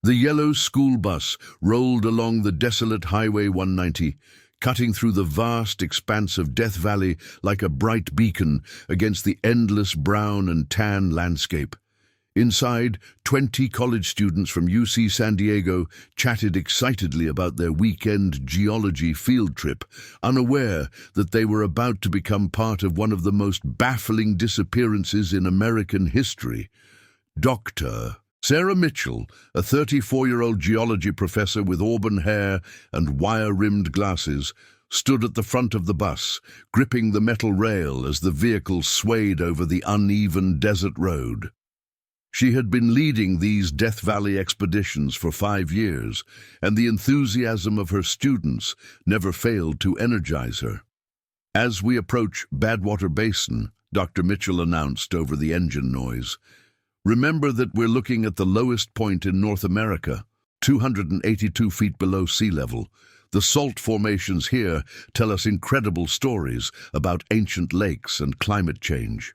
The yellow school bus rolled along the desolate Highway 190, cutting through the vast expanse of Death Valley like a bright beacon against the endless brown and tan landscape. Inside, 20 college students from UC San Diego chatted excitedly about their weekend geology field trip, unaware that they were about to become part of one of the most baffling disappearances in American history. Dr. Sarah Mitchell, a 34-year-old geology professor with auburn hair and wire-rimmed glasses, stood at the front of the bus, gripping the metal rail as the vehicle swayed over the uneven desert road. She had been leading these Death Valley expeditions for 5 years, and the enthusiasm of her students never failed to energize her. As we approach Badwater Basin, Dr. Mitchell announced over the engine noise, "Remember that we're looking at the lowest point in North America, 282 feet below sea level. The salt formations here tell us incredible stories about ancient lakes and climate change."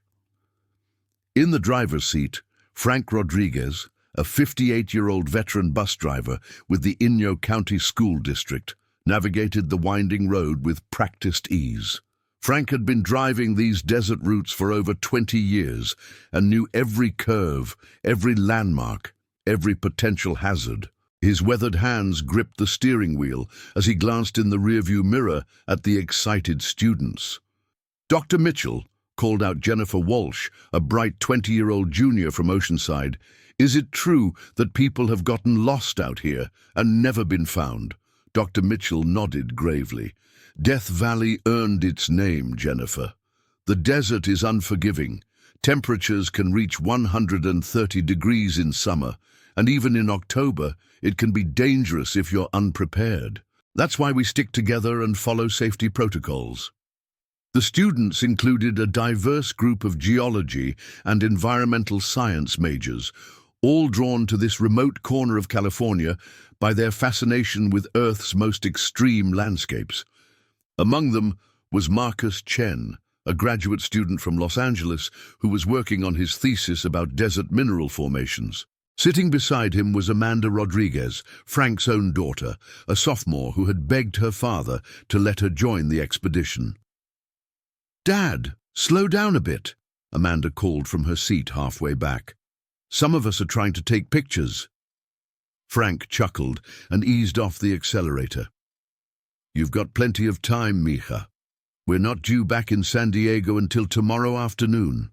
In the driver's seat, Frank Rodriguez, a 58-year-old veteran bus driver with the Inyo County School District, navigated the winding road with practiced ease. Frank had been driving these desert routes for over 20 years and knew every curve, every landmark, every potential hazard. His weathered hands gripped the steering wheel as he glanced in the rearview mirror at the excited students. "Dr. Mitchell," called out Jennifer Walsh, a bright 20-year-old junior from Oceanside, "is it true that people have gotten lost out here and never been found?" Dr. Mitchell nodded gravely. "Death Valley earned its name, Jennifer. The desert is unforgiving. Temperatures can reach 130 degrees in summer, and even in October, it can be dangerous if you're unprepared. That's why we stick together and follow safety protocols." The students included a diverse group of geology and environmental science majors, all drawn to this remote corner of California by their fascination with Earth's most extreme landscapes. Among them was Marcus Chen, a graduate student from Los Angeles who was working on his thesis about desert mineral formations. Sitting beside him was Amanda Rodriguez, Frank's own daughter, a sophomore who had begged her father to let her join the expedition. "Dad, slow down a bit," Amanda called from her seat halfway back. "Some of us are trying to take pictures." Frank chuckled and eased off the accelerator. "You've got plenty of time, mija. We're not due back in San Diego until tomorrow afternoon."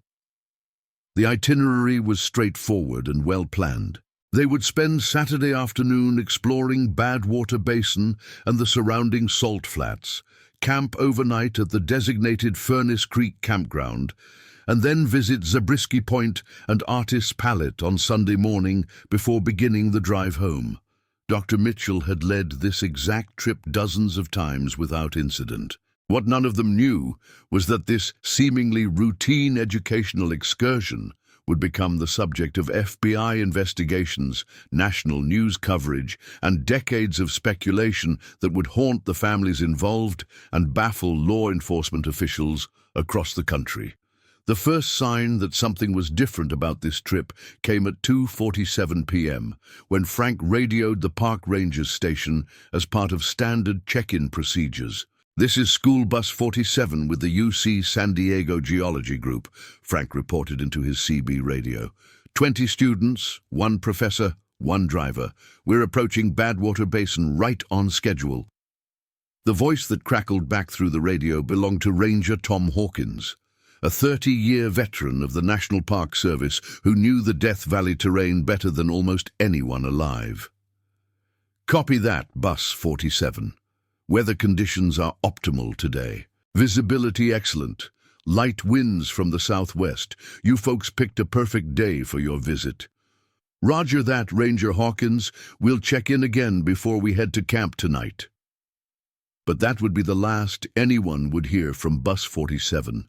The itinerary was straightforward and well-planned. They would spend Saturday afternoon exploring Badwater Basin and the surrounding salt flats, camp overnight at the designated Furnace Creek campground, and then visit Zabriskie Point and Artist's Palette on Sunday morning before beginning the drive home. Dr. Mitchell had led this exact trip dozens of times without incident. What none of them knew was that this seemingly routine educational excursion would become the subject of FBI investigations, national news coverage, and decades of speculation that would haunt the families involved and baffle law enforcement officials across the country. The first sign that something was different about this trip came at 2:47 p.m., when Frank radioed the park rangers station as part of standard check-in procedures. "This is School Bus 47 with the UC San Diego Geology Group," Frank reported into his CB radio. 20 students, 1 professor, 1 driver. We're approaching Badwater Basin right on schedule." The voice that crackled back through the radio belonged to Ranger Tom Hawkins, a 30-year veteran of the National Park Service who knew the Death Valley terrain better than almost anyone alive. "Copy that, Bus 47. Weather conditions are optimal today. Visibility excellent. Light winds from the southwest. You folks picked a perfect day for your visit." "Roger that, Ranger Hawkins. We'll check in again before we head to camp tonight." But that would be the last anyone would hear from Bus 47.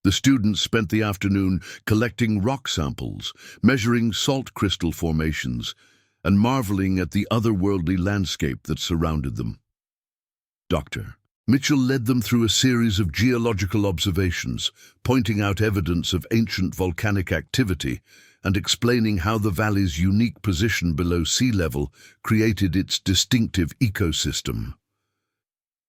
The students spent the afternoon collecting rock samples, measuring salt crystal formations, and marveling at the otherworldly landscape that surrounded them. Dr. Mitchell led them through a series of geological observations, pointing out evidence of ancient volcanic activity and explaining how the valley's unique position below sea level created its distinctive ecosystem.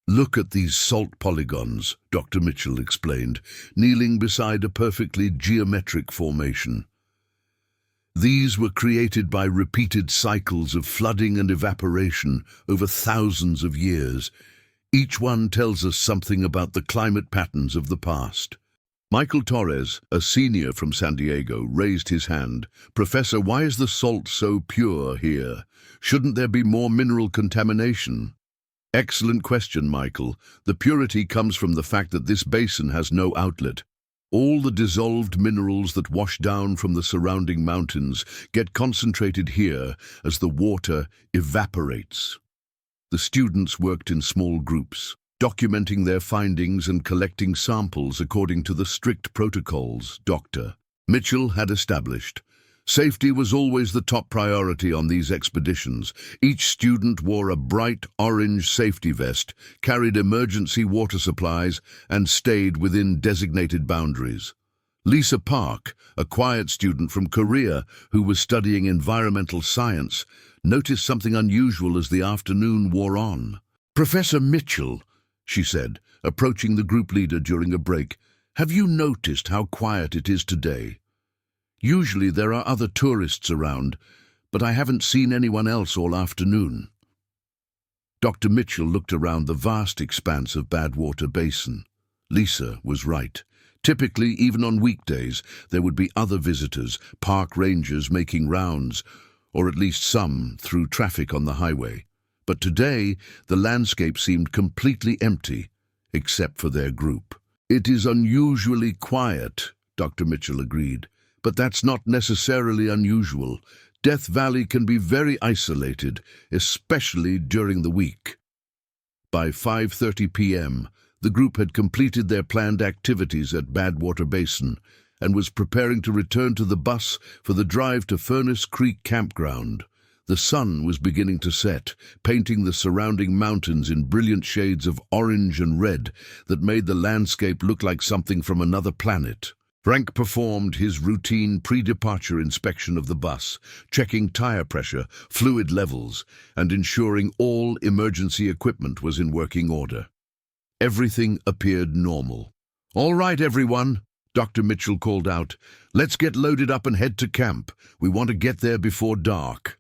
"Look at these salt polygons," Dr. Mitchell explained, kneeling beside a perfectly geometric formation. These were created by repeated cycles of flooding and evaporation over thousands of years. Each one tells us something about the climate patterns of the past. Michael Torres, a senior from San Diego, raised his hand. "Professor, why is the salt so pure here? Shouldn't there be more mineral contamination?" "Excellent question, Michael. The purity comes from the fact that this basin has no outlet. All the dissolved minerals that wash down from the surrounding mountains get concentrated here as the water evaporates." The students worked in small groups, documenting their findings and collecting samples according to the strict protocols Dr. Mitchell had established. Safety was always the top priority on these expeditions. Each student wore a bright orange safety vest, carried emergency water supplies, and stayed within designated boundaries. Lisa Park, a quiet student from Korea who was studying environmental science, noticed something unusual as the afternoon wore on. "Professor Mitchell," she said, approaching the group leader during a break, "have you noticed how quiet it is today? Usually there are other tourists around, but I haven't seen anyone else all afternoon." Dr. Mitchell looked around the vast expanse of Badwater Basin. Lisa was right. Typically, even on weekdays, there would be other visitors, park rangers making rounds, or at least some through traffic on the highway. But today, the landscape seemed completely empty, except for their group. "It is unusually quiet," Dr. Mitchell agreed. "But that's not necessarily unusual. Death Valley can be very isolated, especially during the week." By 5:30 p.m., the group had completed their planned activities at Badwater Basin and was preparing to return to the bus for the drive to Furnace Creek Campground. The sun was beginning to set, painting the surrounding mountains in brilliant shades of orange and red that made the landscape look like something from another planet. Frank performed his routine pre-departure inspection of the bus, checking tire pressure, fluid levels, and ensuring all emergency equipment was in working order. Everything appeared normal. "All right, everyone," Dr. Mitchell called out. "Let's get loaded up and head to camp. We want to get there before dark."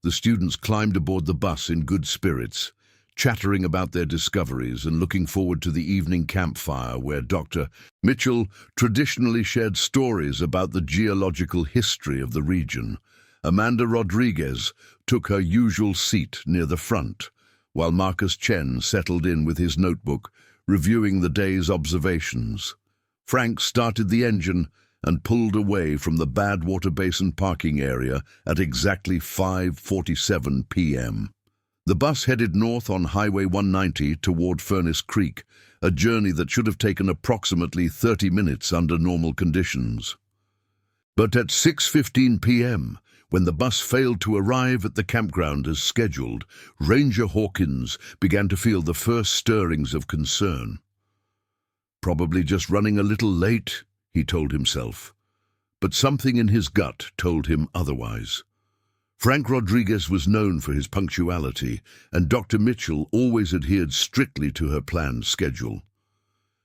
The students climbed aboard the bus in good spirits, chattering about their discoveries and looking forward to the evening campfire where Dr. Mitchell traditionally shared stories about the geological history of the region. Amanda Rodriguez took her usual seat near the front, while Marcus Chen settled in with his notebook, reviewing the day's observations. Frank started the engine and pulled away from the Badwater Basin parking area at exactly 5:47 p.m. The bus headed north on Highway 190 toward Furnace Creek, a journey that should have taken approximately 30 minutes under normal conditions. But at 6:15 p.m., when the bus failed to arrive at the campground as scheduled, Ranger Hawkins began to feel the first stirrings of concern. "Probably just running a little late," he told himself. But something in his gut told him otherwise. Frank Rodriguez was known for his punctuality, and Dr. Mitchell always adhered strictly to her planned schedule.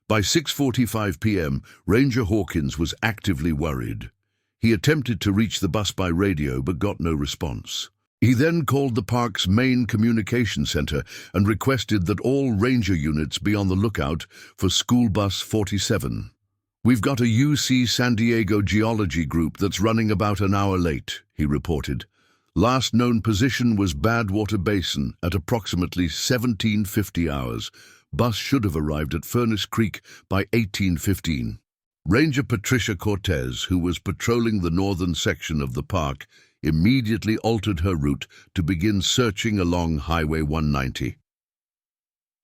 By 6:45 p.m., Ranger Hawkins was actively worried. He attempted to reach the bus by radio but got no response. He then called the park's main communication center and requested that all ranger units be on the lookout for School Bus 47. "We've got a UC San Diego geology group that's running about an hour late," he reported. "Last known position was Badwater Basin at approximately 1750 hours. Bus should have arrived at Furnace Creek by 1815. Ranger Patricia Cortez, who was patrolling the northern section of the park, immediately altered her route to begin searching along Highway 190.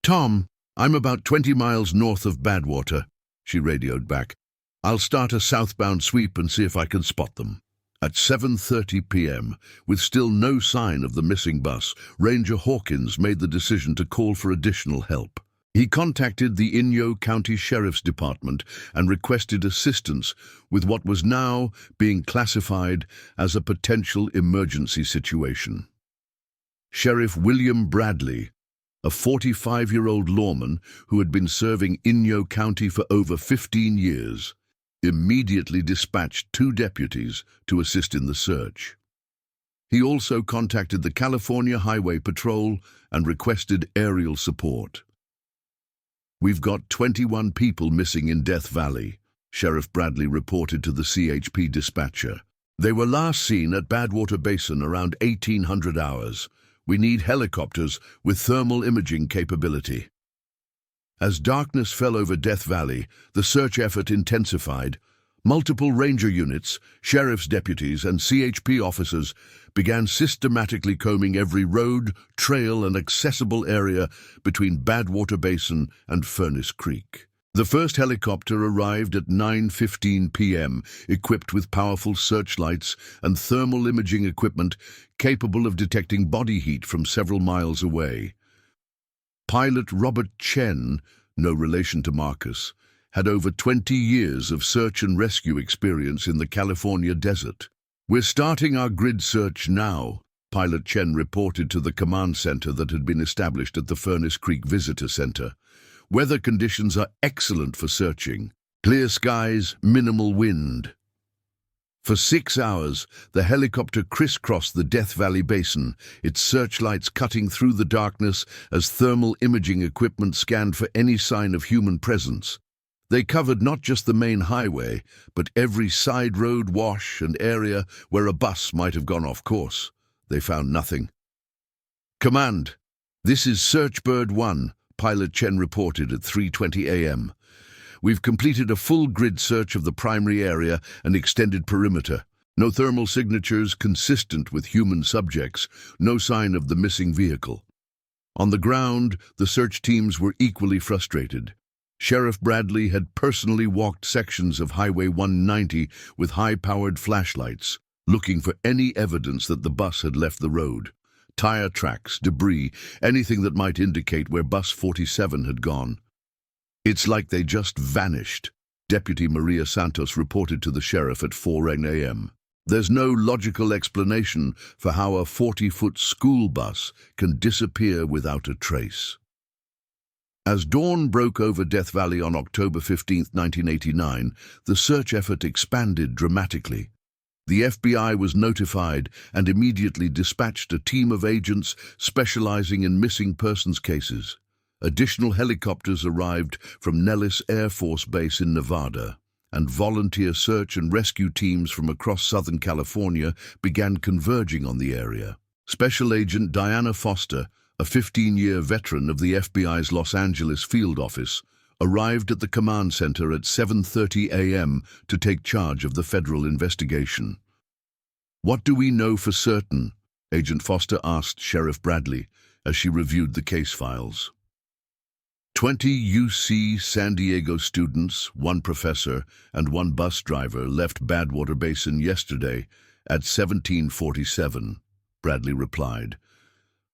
"Tom, I'm about 20 miles north of Badwater," she radioed back. "I'll start a southbound sweep and see if I can spot them." At 7:30 p.m., with still no sign of the missing bus, Ranger Hawkins made the decision to call for additional help. He contacted the Inyo County Sheriff's Department and requested assistance with what was now being classified as a potential emergency situation. Sheriff William Bradley, a 45-year-old lawman who had been serving Inyo County for over 15 years, immediately dispatched 2 deputies to assist in the search. He also contacted the California Highway Patrol and requested aerial support. "We've got 21 people missing in Death Valley," Sheriff Bradley reported to the CHP dispatcher. "They were last seen at Badwater Basin around 1800 hours. We need helicopters with thermal imaging capability." As darkness fell over Death Valley, the search effort intensified. Multiple ranger units, sheriff's deputies, and CHP officers began systematically combing every road, trail, and accessible area between Badwater Basin and Furnace Creek. The first helicopter arrived at 9:15 p.m., equipped with powerful searchlights and thermal imaging equipment capable of detecting body heat from several miles away. Pilot Robert Chen, no relation to Marcus, had over 20 years of search and rescue experience in the California desert. "We're starting our grid search now," Pilot Chen reported to the command center that had been established at the Furnace Creek Visitor Center. "Weather conditions are excellent for searching. Clear skies, minimal wind." For 6 hours, the helicopter crisscrossed the Death Valley Basin, its searchlights cutting through the darkness as thermal imaging equipment scanned for any sign of human presence. They covered not just the main highway, but every side road, wash, and area where a bus might have gone off course. They found nothing. "Command, this is Searchbird 1, Pilot Chen reported at 3:20 a.m. "We've completed a full grid search of the primary area and extended perimeter. No thermal signatures consistent with human subjects, no sign of the missing vehicle." On the ground, the search teams were equally frustrated. Sheriff Bradley had personally walked sections of Highway 190 with high-powered flashlights, looking for any evidence that the bus had left the road. Tire tracks, debris, anything that might indicate where Bus 47 had gone. "It's like they just vanished," Deputy Maria Santos reported to the sheriff at 4 a.m. "There's no logical explanation for how a 40-foot school bus can disappear without a trace." As dawn broke over Death Valley on October 15, 1989, the search effort expanded dramatically. The FBI was notified and immediately dispatched a team of agents specializing in missing persons cases. Additional helicopters arrived from Nellis Air Force Base in Nevada, and volunteer search and rescue teams from across Southern California began converging on the area. Special Agent Diana Foster, a 15-year veteran of the FBI's Los Angeles field office, arrived at the command center at 7:30 a.m. to take charge of the federal investigation. "What do we know for certain?" Agent Foster asked Sheriff Bradley as she reviewed the case files. 20 UC San Diego students, 1 professor, and 1 bus driver left Badwater Basin yesterday at 17:47, Bradley replied.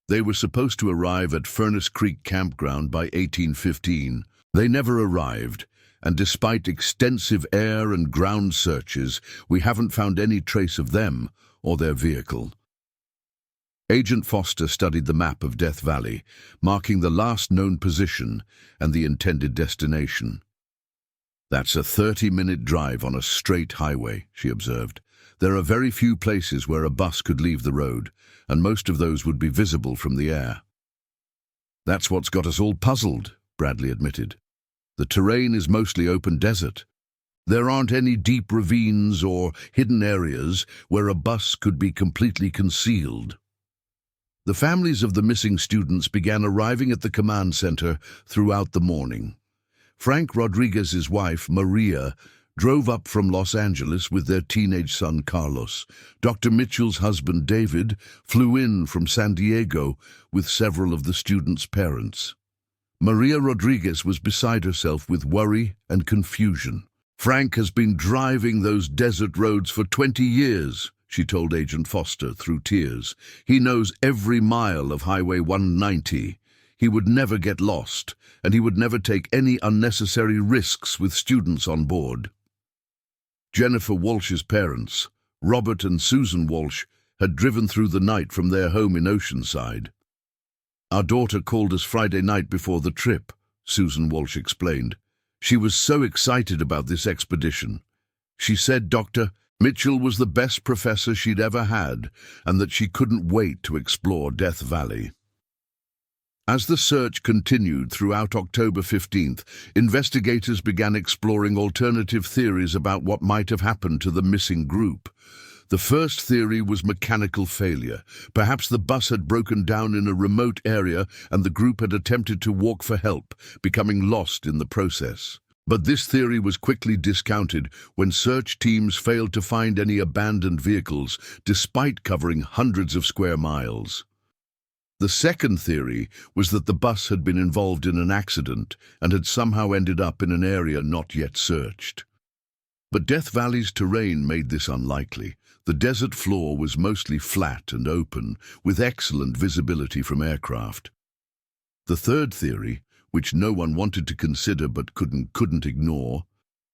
"They were supposed to arrive at Furnace Creek Campground by 18:15. They never arrived, and despite extensive air and ground searches, we haven't found any trace of them or their vehicle." Agent Foster studied the map of Death Valley, marking the last known position and the intended destination. "That's a 30-minute drive on a straight highway," she observed. "There are very few places where a bus could leave the road, and most of those would be visible from the air." "That's what's got us all puzzled," Bradley admitted. "The terrain is mostly open desert. There aren't any deep ravines or hidden areas where a bus could be completely concealed." The families of the missing students began arriving at the command center throughout the morning. Frank Rodriguez's wife, Maria, drove up from Los Angeles with their teenage son, Carlos. Dr. Mitchell's husband, David, flew in from San Diego with several of the students' parents. Maria Rodriguez was beside herself with worry and confusion. "Frank has been driving those desert roads for 20 years, she told Agent Foster through tears. "He knows every mile of Highway 190. He would never get lost, and he would never take any unnecessary risks with students on board. Jennifer Walsh's parents, Robert and Susan Walsh, had driven through the night from their home in Oceanside. "Our daughter called us Friday night before the trip," Susan Walsh explained. "She was so excited about this expedition. She said Dr. Mitchell was the best professor she'd ever had, and that she couldn't wait to explore Death Valley." As the search continued throughout October 15th, investigators began exploring alternative theories about what might have happened to the missing group. The first theory was mechanical failure. Perhaps the bus had broken down in a remote area and the group had attempted to walk for help, becoming lost in the process. But this theory was quickly discounted when search teams failed to find any abandoned vehicles, despite covering hundreds of square miles. The second theory was that the bus had been involved in an accident and had somehow ended up in an area not yet searched. But Death Valley's terrain made this unlikely. The desert floor was mostly flat and open, with excellent visibility from aircraft. The third theory, which no one wanted to consider but couldn't ignore,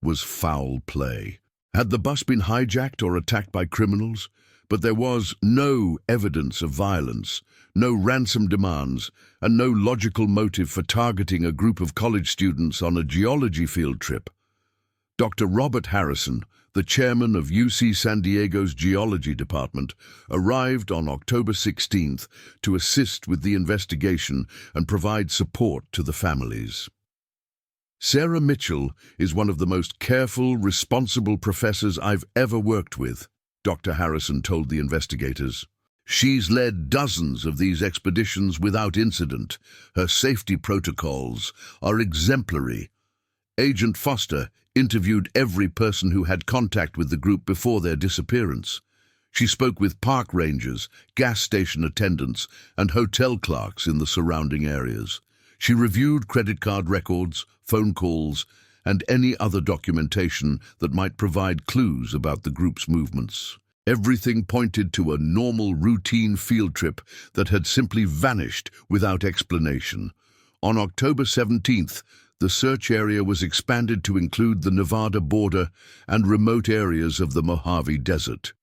was foul play. Had the bus been hijacked or attacked by criminals? But there was no evidence of violence, no ransom demands, and no logical motive for targeting a group of college students on a geology field trip. Dr. Robert Harrison, the chairman of UC San Diego's geology department, arrived on October 16th to assist with the investigation and provide support to the families. "Sarah Mitchell is one of the most careful, responsible professors I've ever worked with," Dr. Harrison told the investigators. "She's led dozens of these expeditions without incident. Her safety protocols are exemplary. Agent Foster interviewed every person who had contact with the group before their disappearance. She spoke with park rangers, gas station attendants, and hotel clerks in the surrounding areas. She reviewed credit card records, phone calls, and any other documentation that might provide clues about the group's movements. Everything pointed to a normal, routine field trip that had simply vanished without explanation." On October 17th, the search area was expanded to include the Nevada border and remote areas of the Mojave Desert.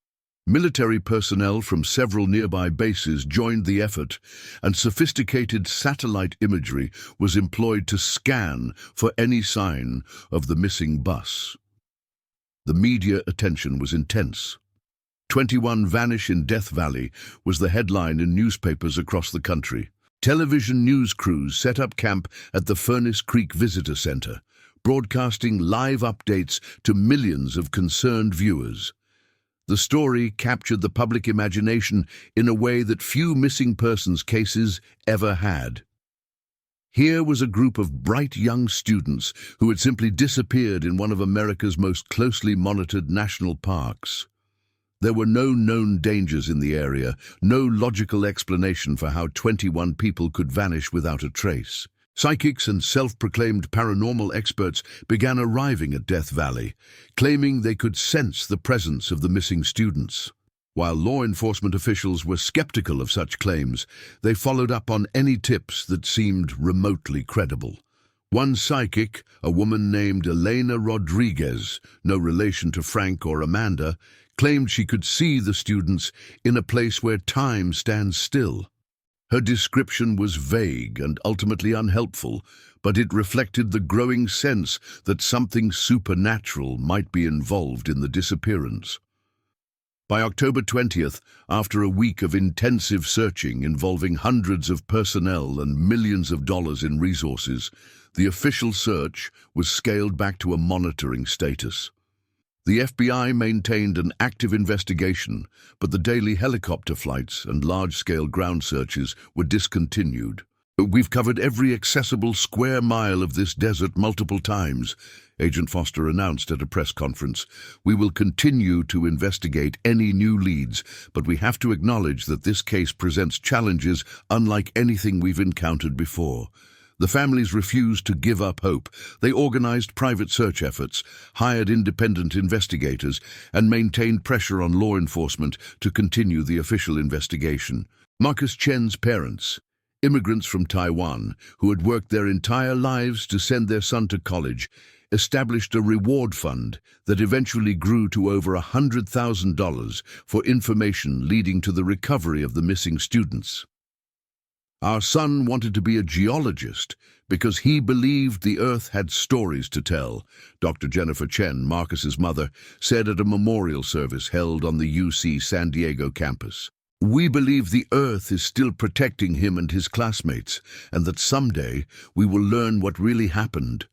Military personnel from several nearby bases joined the effort, and sophisticated satellite imagery was employed to scan for any sign of the missing bus. The media attention was intense. 21 Vanish in Death Valley was the headline in newspapers across the country. Television news crews set up camp at the Furnace Creek Visitor Center, broadcasting live updates to millions of concerned viewers. The story captured the public imagination in a way that few missing persons cases ever had. Here was a group of bright young students who had simply disappeared in one of America's most closely monitored national parks. There were no known dangers in the area, no logical explanation for how 21 people could vanish without a trace. Psychics and self-proclaimed paranormal experts began arriving at Death Valley, claiming they could sense the presence of the missing students. While law enforcement officials were skeptical of such claims, they followed up on any tips that seemed remotely credible. One psychic, a woman named Elena Rodriguez, no relation to Frank or Amanda, claimed she could see the students in a place where time stands still. Her description was vague and ultimately unhelpful, but it reflected the growing sense that something supernatural might be involved in the disappearance. By October 20th, after a week of intensive searching involving hundreds of personnel and millions of dollars in resources, the official search was scaled back to a monitoring status. The FBI maintained an active investigation, but the daily helicopter flights and large-scale ground searches were discontinued. "We've covered every accessible square mile of this desert multiple times," Agent Foster announced at a press conference. "We will continue to investigate any new leads, but we have to acknowledge that this case presents challenges unlike anything we've encountered before." The families refused to give up hope. They organized private search efforts, hired independent investigators, and maintained pressure on law enforcement to continue the official investigation. Marcus Chen's parents, Immigrants from Taiwan, who had worked their entire lives to send their son to college, established a reward fund that eventually grew to over $100,000 for information leading to the recovery of the missing students. Our son wanted to be a geologist because he believed the Earth had stories to tell, Dr. Jennifer Chen, Marcus's mother, said at a memorial service held on the UC San Diego campus. We believe the Earth is still protecting him and his classmates, and that someday we will learn what really happened.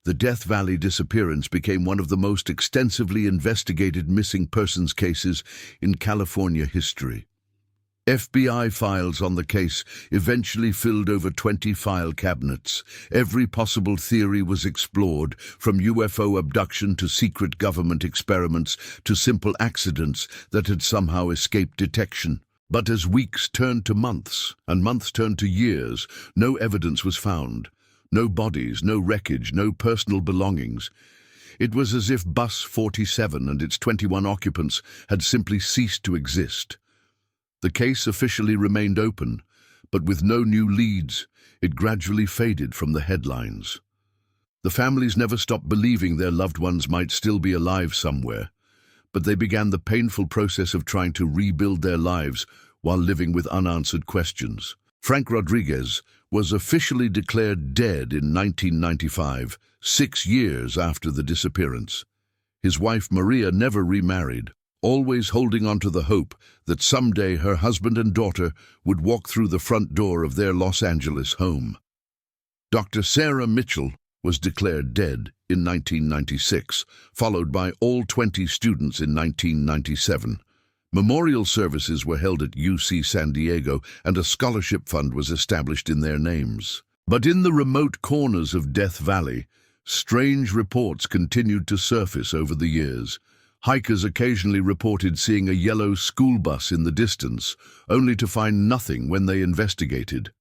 The Death Valley disappearance became one of the most extensively investigated missing persons cases in California history. FBI files on the case eventually filled over 20 file cabinets. Every possible theory was explored, from UFO abduction to secret government experiments to simple accidents that had somehow escaped detection. But as weeks turned to months, and months turned to years, no evidence was found. No bodies, no wreckage, no personal belongings. It was as if Bus 47 and its 21 occupants had simply ceased to exist. The case officially remained open, but with no new leads, it gradually faded from the headlines. The families never stopped believing their loved ones might still be alive somewhere, but they began the painful process of trying to rebuild their lives while living with unanswered questions. Frank Rodriguez was officially declared dead in 1995, 6 years after the disappearance. His wife Maria never remarried, always holding on to the hope that someday her husband and daughter would walk through the front door of their Los Angeles home. Dr. Sarah Mitchell was declared dead in 1996, followed by all 20 students in 1997. Memorial services were held at UC San Diego, and a scholarship fund was established in their names. But in the remote corners of Death Valley, strange reports continued to surface over the years. Hikers occasionally reported seeing a yellow school bus in the distance, only to find nothing when they investigated.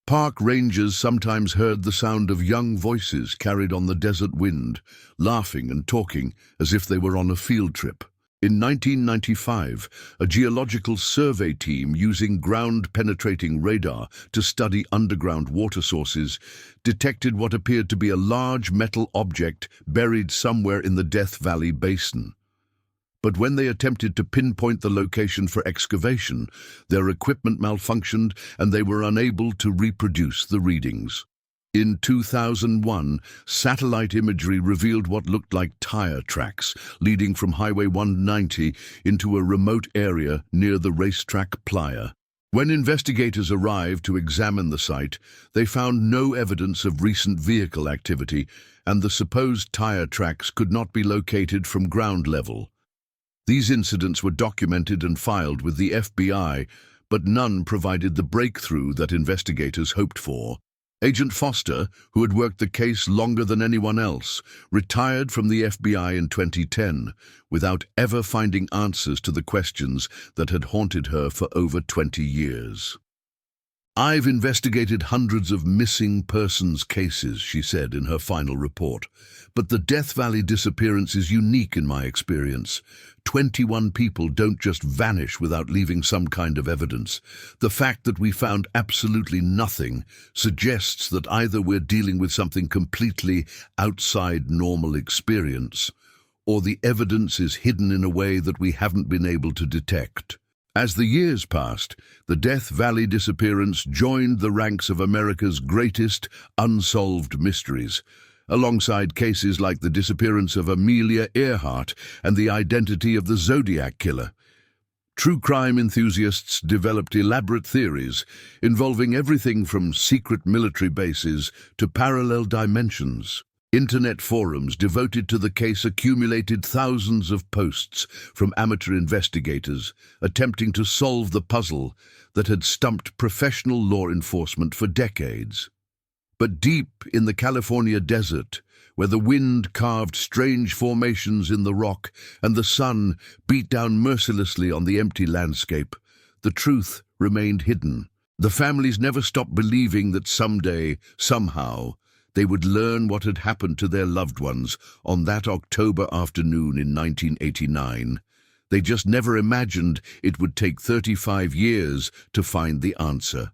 Park rangers sometimes heard the sound of young voices carried on the desert wind, laughing and talking as if they were on a field trip. In 1995, a geological survey team using ground-penetrating radar to study underground water sources detected what appeared to be a large metal object buried somewhere in the Death Valley Basin. But when they attempted to pinpoint the location for excavation, their equipment malfunctioned and they were unable to reproduce the readings. In 2001, satellite imagery revealed what looked like tire tracks leading from Highway 190 into a remote area near the racetrack Playa. When investigators arrived to examine the site, they found no evidence of recent vehicle activity, and the supposed tire tracks could not be located from ground level. These incidents were documented and filed with the FBI, but none provided the breakthrough that investigators hoped for. Agent Foster, who had worked the case longer than anyone else, retired from the FBI in 2010 without ever finding answers to the questions that had haunted her for over 20 years. "I've investigated hundreds of missing persons cases," she said in her final report, "but the Death Valley disappearance is unique in my experience. 21 people don't just vanish without leaving some kind of evidence. The fact that we found absolutely nothing suggests that either we're dealing with something completely outside normal experience, or the evidence is hidden in a way that we haven't been able to detect." As the years passed, the Death Valley disappearance joined the ranks of America's greatest unsolved mysteries, alongside cases like the disappearance of Amelia Earhart and the identity of the Zodiac Killer. True crime enthusiasts developed elaborate theories involving everything from secret military bases to parallel dimensions. Internet forums devoted to the case accumulated thousands of posts from amateur investigators attempting to solve the puzzle that had stumped professional law enforcement for decades. But deep in the California desert, where the wind carved strange formations in the rock and the sun beat down mercilessly on the empty landscape, the truth remained hidden. The families never stopped believing that someday, somehow, they would learn what had happened to their loved ones on that October afternoon in 1989. They just never imagined it would take 35 years to find the answer.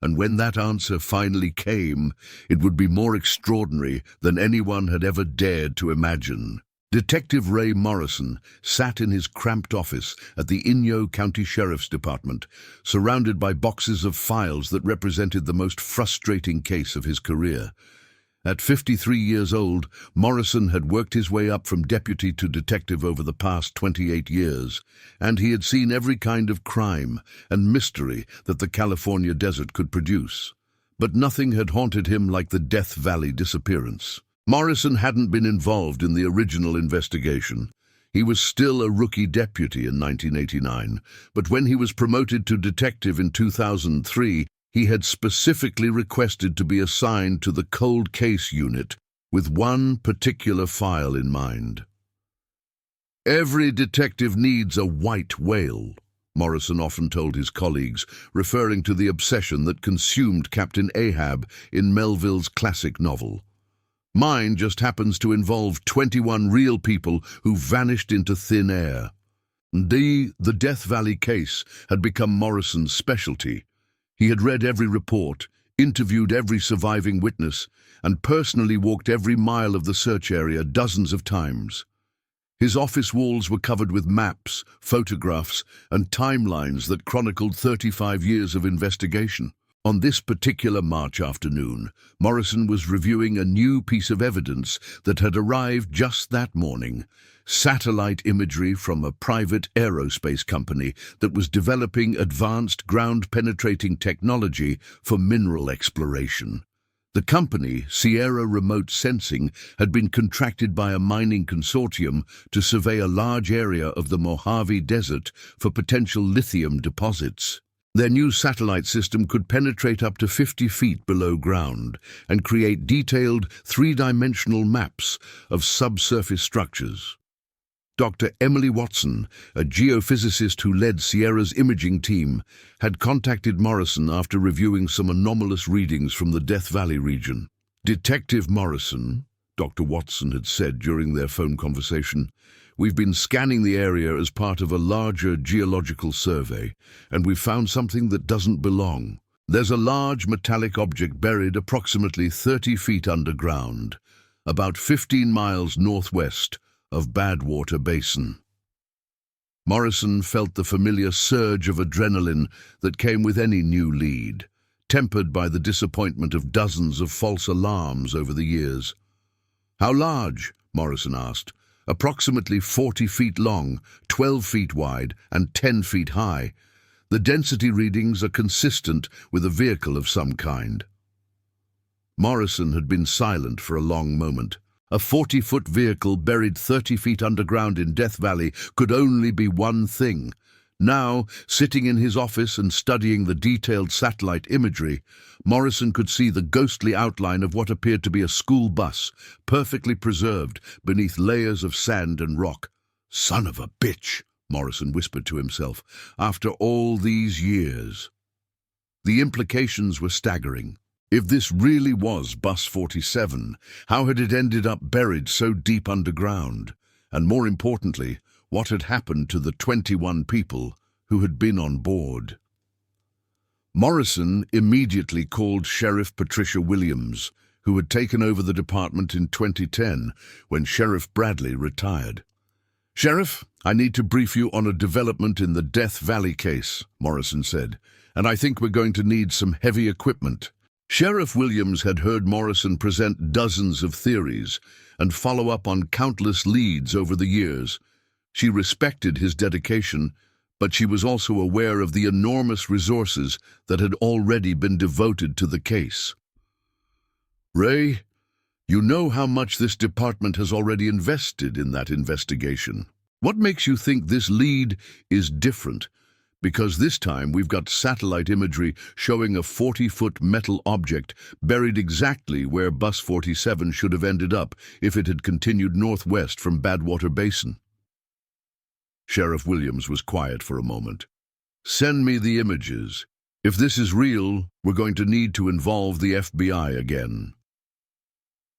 And when that answer finally came, it would be more extraordinary than anyone had ever dared to imagine. Detective Ray Morrison sat in his cramped office at the Inyo County Sheriff's Department, surrounded by boxes of files that represented the most frustrating case of his career. At 53 years old, Morrison had worked his way up from deputy to detective over the past 28 years, and he had seen every kind of crime and mystery that the California desert could produce. But nothing had haunted him like the Death Valley disappearance. Morrison hadn't been involved in the original investigation. He was still a rookie deputy in 1989, but when he was promoted to detective in 2003, he had specifically requested to be assigned to the cold case unit with one particular file in mind. "Every detective needs a white whale," Morrison often told his colleagues, referring to the obsession that consumed Captain Ahab in Melville's classic novel. "Mine just happens to involve 21 real people who vanished into thin air." The Death Valley case had become Morrison's specialty. He had read every report, interviewed every surviving witness, and personally walked every mile of the search area dozens of times. His office walls were covered with maps, photographs, and timelines that chronicled 35 years of investigation. On this particular March afternoon, Morrison was reviewing a new piece of evidence that had arrived just that morning: satellite imagery from a private aerospace company that was developing advanced ground-penetrating technology for mineral exploration. The company, Sierra Remote Sensing, had been contracted by a mining consortium to survey a large area of the Mojave Desert for potential lithium deposits. Their new satellite system could penetrate up to 50 feet below ground and create detailed three-dimensional maps of subsurface structures. Dr. Emily Watson, a geophysicist who led Sierra's imaging team, had contacted Morrison after reviewing some anomalous readings from the Death Valley region. "Detective Morrison," Dr. Watson had said during their phone conversation, "we've been scanning the area as part of a larger geological survey, and we've found something that doesn't belong. There's a large metallic object buried approximately 30 feet underground, about 15 miles northwest of Badwater Basin." Morrison felt the familiar surge of adrenaline that came with any new lead, tempered by the disappointment of dozens of false alarms over the years. "How large?" Morrison asked. "Approximately 40 feet long, 12 feet wide, and 10 feet high. The density readings are consistent with a vehicle of some kind." Morrison had been silent for a long moment. A 40-foot vehicle buried 30 feet underground in Death Valley could only be one thing. Now, sitting in his office and studying the detailed satellite imagery, Morrison could see the ghostly outline of what appeared to be a school bus, perfectly preserved beneath layers of sand and rock. "Son of a bitch," Morrison whispered to himself, "after all these years." The implications were staggering. If this really was Bus 47, how had it ended up buried so deep underground? And more importantly, what had happened to the 21 people who had been on board? Morrison immediately called Sheriff Patricia Williams, who had taken over the department in 2010 when Sheriff Bradley retired. "Sheriff, I need to brief you on a development in the Death Valley case," Morrison said, "and I think we're going to need some heavy equipment." Sheriff Williams had heard Morrison present dozens of theories and follow up on countless leads over the years. She respected his dedication, but she was also aware of the enormous resources that had already been devoted to the case. "Ray, you know how much this department has already invested in that investigation. What makes you think this lead is different? Because this time we've got satellite imagery showing a 40-foot metal object buried exactly where Bus 47 should have ended up if it had continued northwest from Badwater Basin." Sheriff Williams was quiet for a moment. "Send me the images. If this is real, we're going to need to involve the FBI again."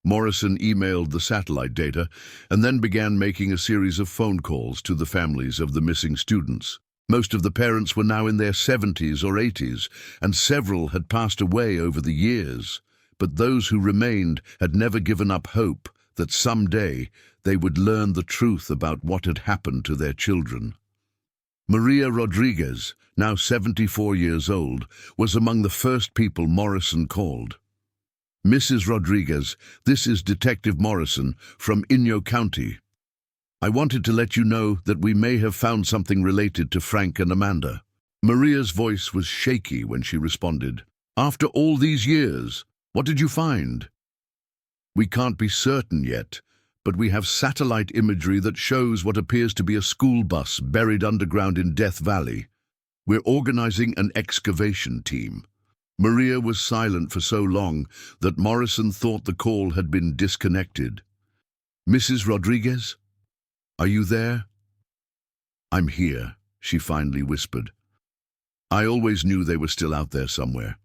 Morrison emailed the satellite data and then began making a series of phone calls to the families of the missing students. Most of the parents were now in their 70s or 80s, and several had passed away over the years. But those who remained had never given up hope that someday they would learn the truth about what had happened to their children. Maria Rodriguez, now 74 years old, was among the first people Morrison called. "Mrs. Rodriguez, this is Detective Morrison from Inyo County. I wanted to let you know that we may have found something related to Frank and Amanda." Maria's voice was shaky when she responded. "After all these years, what did you find?" "We can't be certain yet, but we have satellite imagery that shows what appears to be a school bus buried underground in Death Valley. We're organizing an excavation team." Maria was silent for so long that Morrison thought the call had been disconnected. "Mrs. Rodriguez? Are you there?" "I'm here," she finally whispered. "I always knew they were still out there somewhere.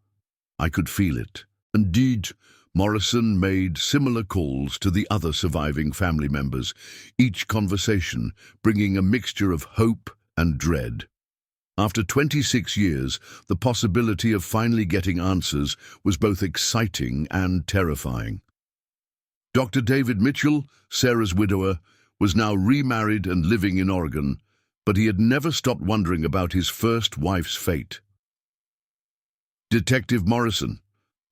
I could feel it." Indeed, Morrison made similar calls to the other surviving family members, each conversation bringing a mixture of hope and dread. After 26 years, the possibility of finally getting answers was both exciting and terrifying. Dr. David Mitchell, Sarah's widower, was now remarried and living in Oregon, but he had never stopped wondering about his first wife's fate. "Detective Morrison,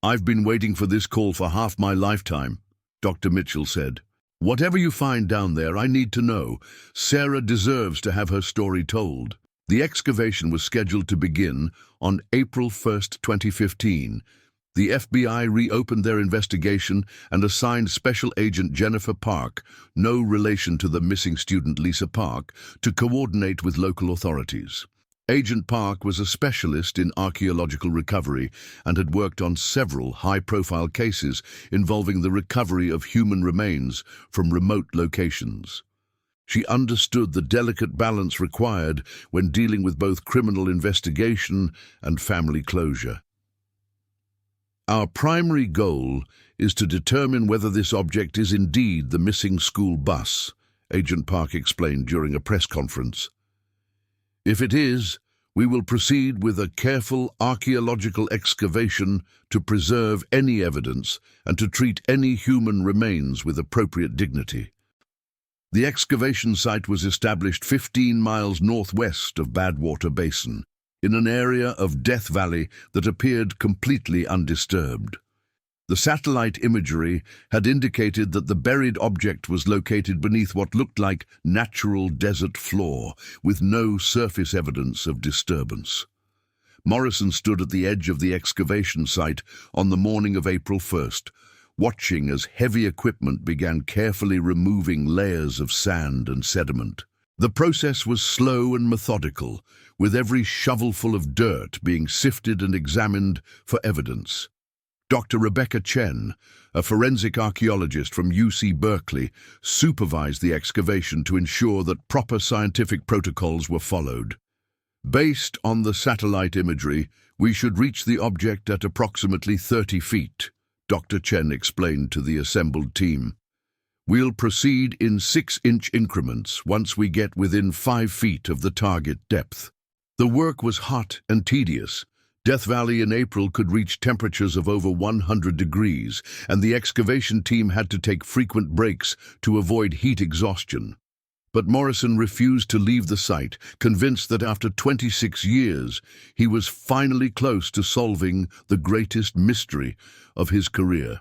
I've been waiting for this call for half my lifetime," Dr. Mitchell said. "Whatever you find down there, I need to know. Sarah deserves to have her story told." The excavation was scheduled to begin on April 1st, 2015. The FBI reopened their investigation and assigned Special Agent Jennifer Park, no relation to the missing student Lisa Park, to coordinate with local authorities. Agent Park was a specialist in archaeological recovery and had worked on several high-profile cases involving the recovery of human remains from remote locations. She understood the delicate balance required when dealing with both criminal investigation and family closure. "Our primary goal is to determine whether this object is indeed the missing school bus," Agent Park explained during a press conference. "If it is, we will proceed with a careful archaeological excavation to preserve any evidence and to treat any human remains with appropriate dignity." The excavation site was established 15 miles northwest of Badwater Basin, in an area of Death Valley that appeared completely undisturbed. The satellite imagery had indicated that the buried object was located beneath what looked like natural desert floor, with no surface evidence of disturbance. Morrison stood at the edge of the excavation site on the morning of April 1st, watching as heavy equipment began carefully removing layers of sand and sediment. The process was slow and methodical, with every shovelful of dirt being sifted and examined for evidence. Dr. Rebecca Chen, a forensic archaeologist from UC Berkeley, supervised the excavation to ensure that proper scientific protocols were followed. "Based on the satellite imagery, we should reach the object at approximately 30 feet, Dr. Chen explained to the assembled team. "We'll proceed in 6-inch increments once we get within 5 feet of the target depth." The work was hot and tedious. Death Valley in April could reach temperatures of over 100 degrees, and the excavation team had to take frequent breaks to avoid heat exhaustion. But Morrison refused to leave the site, convinced that after 26 years, he was finally close to solving the greatest mystery of his career.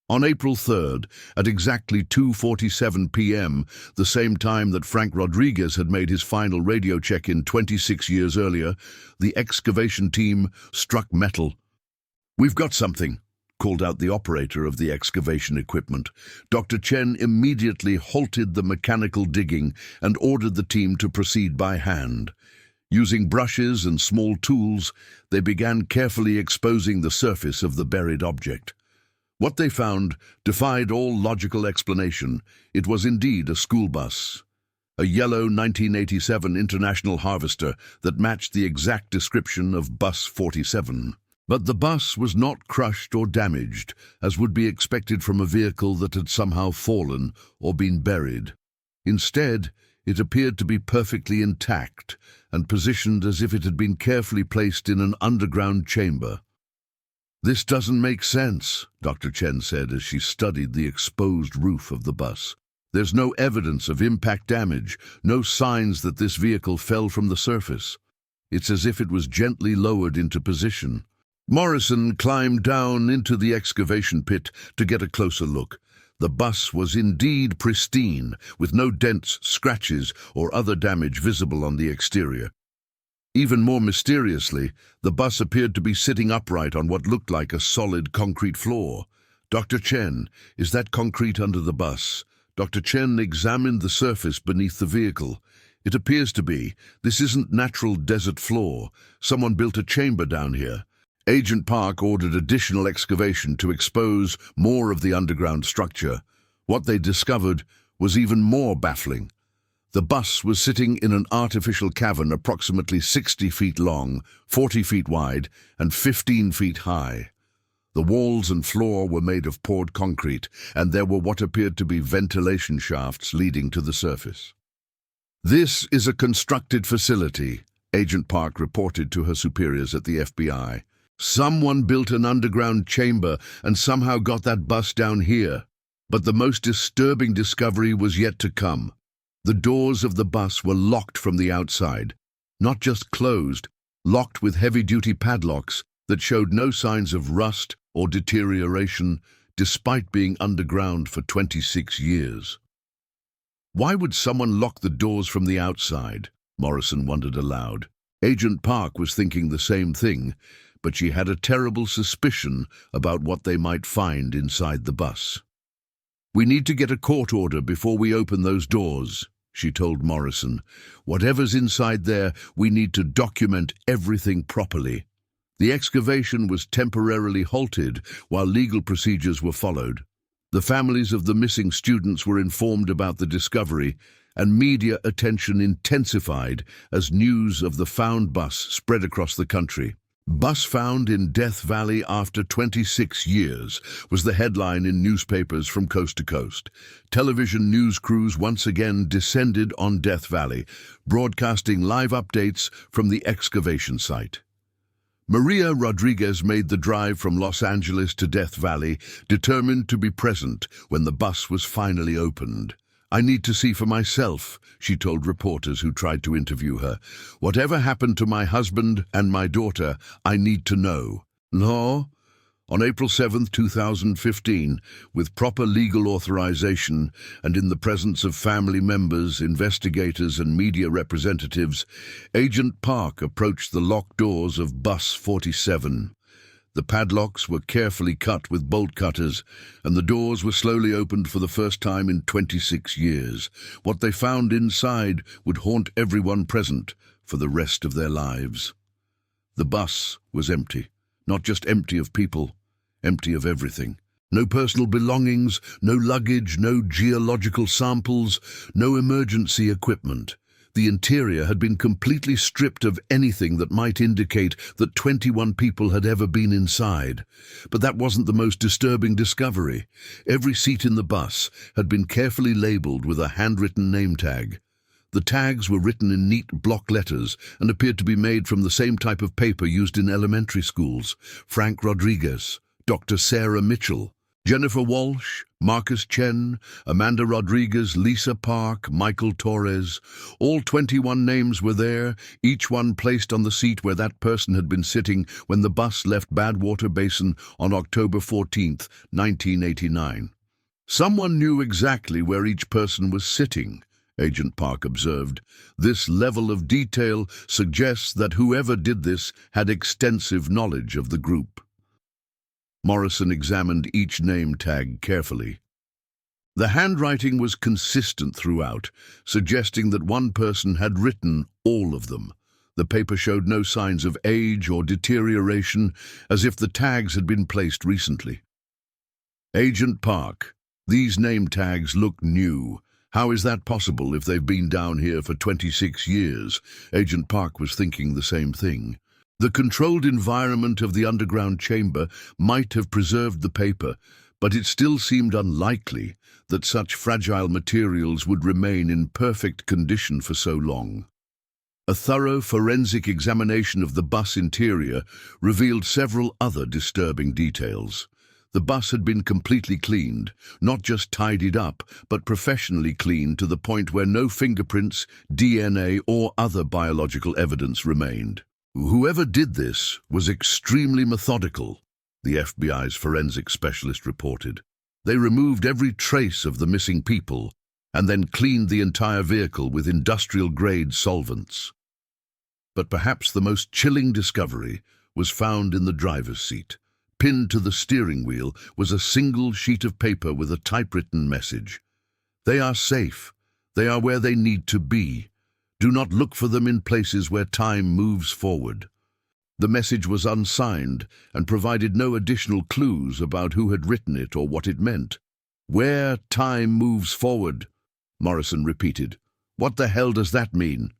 On April 3rd, at exactly 2:47 p.m., the same time that Frank Rodriguez had made his final radio check-in 26 years earlier, the excavation team struck metal. "We've got something," called out the operator of the excavation equipment. Dr. Chen immediately halted the mechanical digging and ordered the team to proceed by hand. Using brushes and small tools, they began carefully exposing the surface of the buried object. What they found defied all logical explanation. It was indeed a school bus. A yellow 1987 International Harvester that matched the exact description of Bus 47. But the bus was not crushed or damaged, as would be expected from a vehicle that had somehow fallen or been buried. Instead, It appeared to be perfectly intact and positioned as if it had been carefully placed in an underground chamber. "This doesn't make sense," Dr. Chen said as she studied the exposed roof of the bus. "There's no evidence of impact damage, no signs that this vehicle fell from the surface. It's as if it was gently lowered into position." Morrison climbed down into the excavation pit to get a closer look. The bus was indeed pristine, with no dents, scratches, or other damage visible on the exterior. Even more mysteriously, the bus appeared to be sitting upright on what looked like a solid concrete floor. "Dr. Chen, is that concrete under the bus?" Dr. Chen examined the surface beneath the vehicle. "It appears to be. This isn't natural desert floor. Someone built a chamber down here." Agent Park ordered additional excavation to expose more of the underground structure. What they discovered was even more baffling. The bus was sitting in an artificial cavern approximately 60 feet long, 40 feet wide, and 15 feet high. The walls and floor were made of poured concrete, and there were what appeared to be ventilation shafts leading to the surface. "This is a constructed facility," Agent Park reported to her superiors at the FBI. "Someone built an underground chamber and somehow got that bus down here." But the most disturbing discovery was yet to come. The doors of the bus were locked from the outside. Not just closed, locked with heavy-duty padlocks that showed no signs of rust or deterioration, despite being underground for 26 years. Why would someone lock the doors from the outside? Morrison wondered aloud. Agent Park was thinking the same thing, but she had a terrible suspicion about what they might find inside the bus. "We need to get a court order before we open those doors," she told Morrison. "Whatever's inside there, we need to document everything properly." The excavation was temporarily halted while legal procedures were followed. The families of the missing students were informed about the discovery, and media attention intensified as news of the found bus spread across the country. "Bus found in Death Valley after 26 years" was the headline in newspapers from coast to coast. Television news crews once again descended on Death Valley, broadcasting live updates from the excavation site. Maria Rodriguez made the drive from Los Angeles to Death Valley, determined to be present when the bus was finally opened. "I need to see for myself," she told reporters who tried to interview her. "Whatever happened to my husband and my daughter, I need to know." No. On April 7, 2015, with proper legal authorization and in the presence of family members, investigators and media representatives, Agent Park approached the locked doors of Bus 47. The padlocks were carefully cut with bolt cutters, and the doors were slowly opened for the first time in 26 years. What they found inside would haunt everyone present for the rest of their lives. The bus was empty, not just empty of people, empty of everything. No personal belongings, no luggage, no geological samples, no emergency equipment. The interior had been completely stripped of anything that might indicate that 21 people had ever been inside. But that wasn't the most disturbing discovery. Every seat in the bus had been carefully labeled with a handwritten name tag. The tags were written in neat block letters and appeared to be made from the same type of paper used in elementary schools. Frank Rodriguez, Dr. Sarah Mitchell, Jennifer Walsh, Marcus Chen, Amanda Rodriguez, Lisa Park, Michael Torres. All 21 names were there, each one placed on the seat where that person had been sitting when the bus left Badwater Basin on October 14, 1989. "Someone knew exactly where each person was sitting," Agent Park observed. "This level of detail suggests that whoever did this had extensive knowledge of the group." Morrison examined each name tag carefully. The handwriting was consistent throughout, suggesting that one person had written all of them. The paper showed no signs of age or deterioration, as if the tags had been placed recently. "Agent Park, these name tags look new. How is that possible if they've been down here for 26 years? Agent Park was thinking the same thing. The controlled environment of the underground chamber might have preserved the paper, but it still seemed unlikely that such fragile materials would remain in perfect condition for so long. A thorough forensic examination of the bus interior revealed several other disturbing details. The bus had been completely cleaned, not just tidied up, but professionally cleaned to the point where no fingerprints, DNA, or other biological evidence remained. Whoever did this was extremely methodical, the FBI's forensic specialist reported. They removed every trace of the missing people and then cleaned the entire vehicle with industrial-grade solvents. But perhaps the most chilling discovery was found in the driver's seat. Pinned to the steering wheel was a single sheet of paper with a typewritten message. "They are safe. They are where they need to be. Do not look for them in places where time moves forward." The message was unsigned and provided no additional clues about who had written it or what it meant. "Where time moves forward," Morrison repeated. "What the hell does that mean?"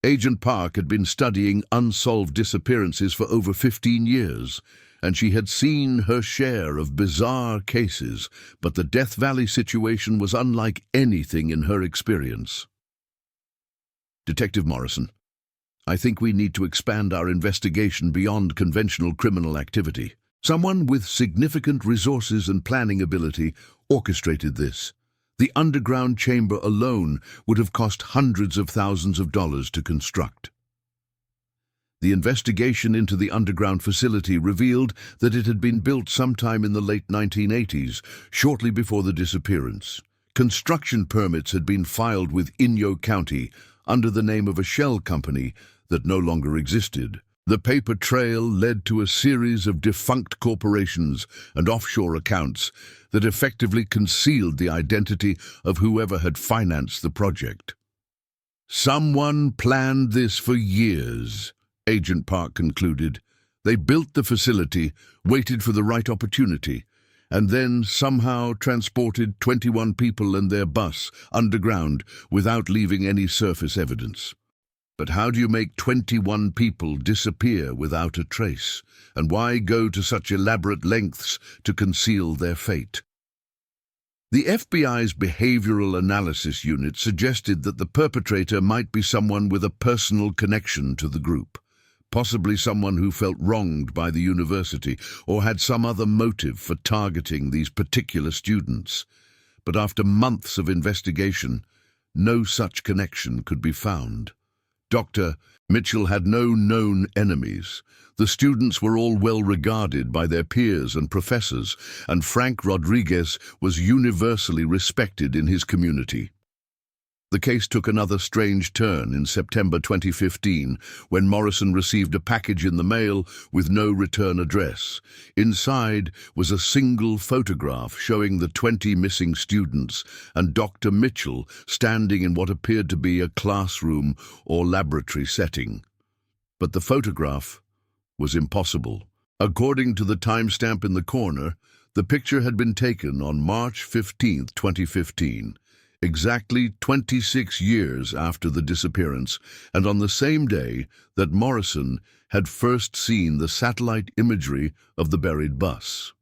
Agent Park had been studying unsolved disappearances for over 15 years, and she had seen her share of bizarre cases, but the Death Valley situation was unlike anything in her experience. "Detective Morrison, I think we need to expand our investigation beyond conventional criminal activity. Someone with significant resources and planning ability orchestrated this. The underground chamber alone would have cost hundreds of thousands of dollars to construct." The investigation into the underground facility revealed that it had been built sometime in the late 1980s, shortly before the disappearance. Construction permits had been filed with Inyo County under the name of a shell company that no longer existed. The paper trail led to a series of defunct corporations and offshore accounts that effectively concealed the identity of whoever had financed the project. "Someone planned this for years," Agent Park concluded. "They built the facility, waited for the right opportunity, and then somehow transported 21 people and their bus underground without leaving any surface evidence. But how do you make 21 people disappear without a trace? And why go to such elaborate lengths to conceal their fate?" The FBI's Behavioral Analysis Unit suggested that the perpetrator might be someone with a personal connection to the group, possibly someone who felt wronged by the university or had some other motive for targeting these particular students. But after months of investigation, no such connection could be found. Dr. Mitchell had no known enemies. The students were all well regarded by their peers and professors, and Frank Rodriguez was universally respected in his community. The case took another strange turn in September 2015, when Morrison received a package in the mail with no return address. Inside was a single photograph showing the 20 missing students and Dr. Mitchell standing in what appeared to be a classroom or laboratory setting. But the photograph was impossible. According to the timestamp in the corner, the picture had been taken on March 15, 2015. Exactly 26 years after the disappearance, and on the same day that Morrison had first seen the satellite imagery of the buried bus.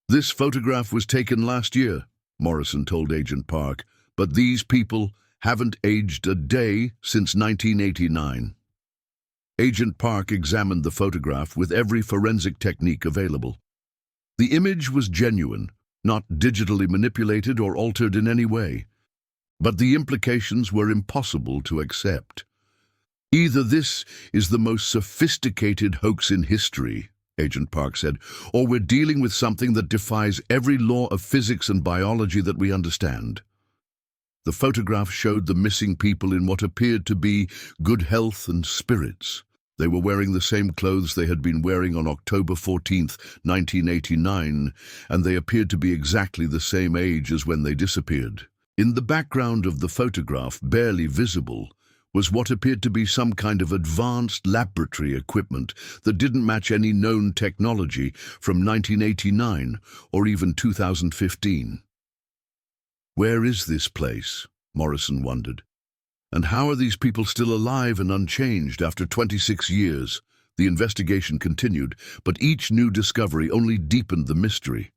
"This photograph was taken last year," Morrison told Agent Park, "but these people haven't aged a day since 1989. Agent Park examined the photograph with every forensic technique available. The image was genuine, not digitally manipulated or altered in any way. But the implications were impossible to accept. "Either this is the most sophisticated hoax in history," Agent Park said, "or we're dealing with something that defies every law of physics and biology that we understand." The photograph showed the missing people in what appeared to be good health and spirits. They were wearing the same clothes they had been wearing on October 14, 1989, and they appeared to be exactly the same age as when they disappeared. In the background of the photograph, barely visible, was what appeared to be some kind of advanced laboratory equipment that didn't match any known technology from 1989 or even 2015. "Where is this place?" Morrison wondered. "And how are these people still alive and unchanged after 26 years? The investigation continued, but each new discovery only deepened the mystery.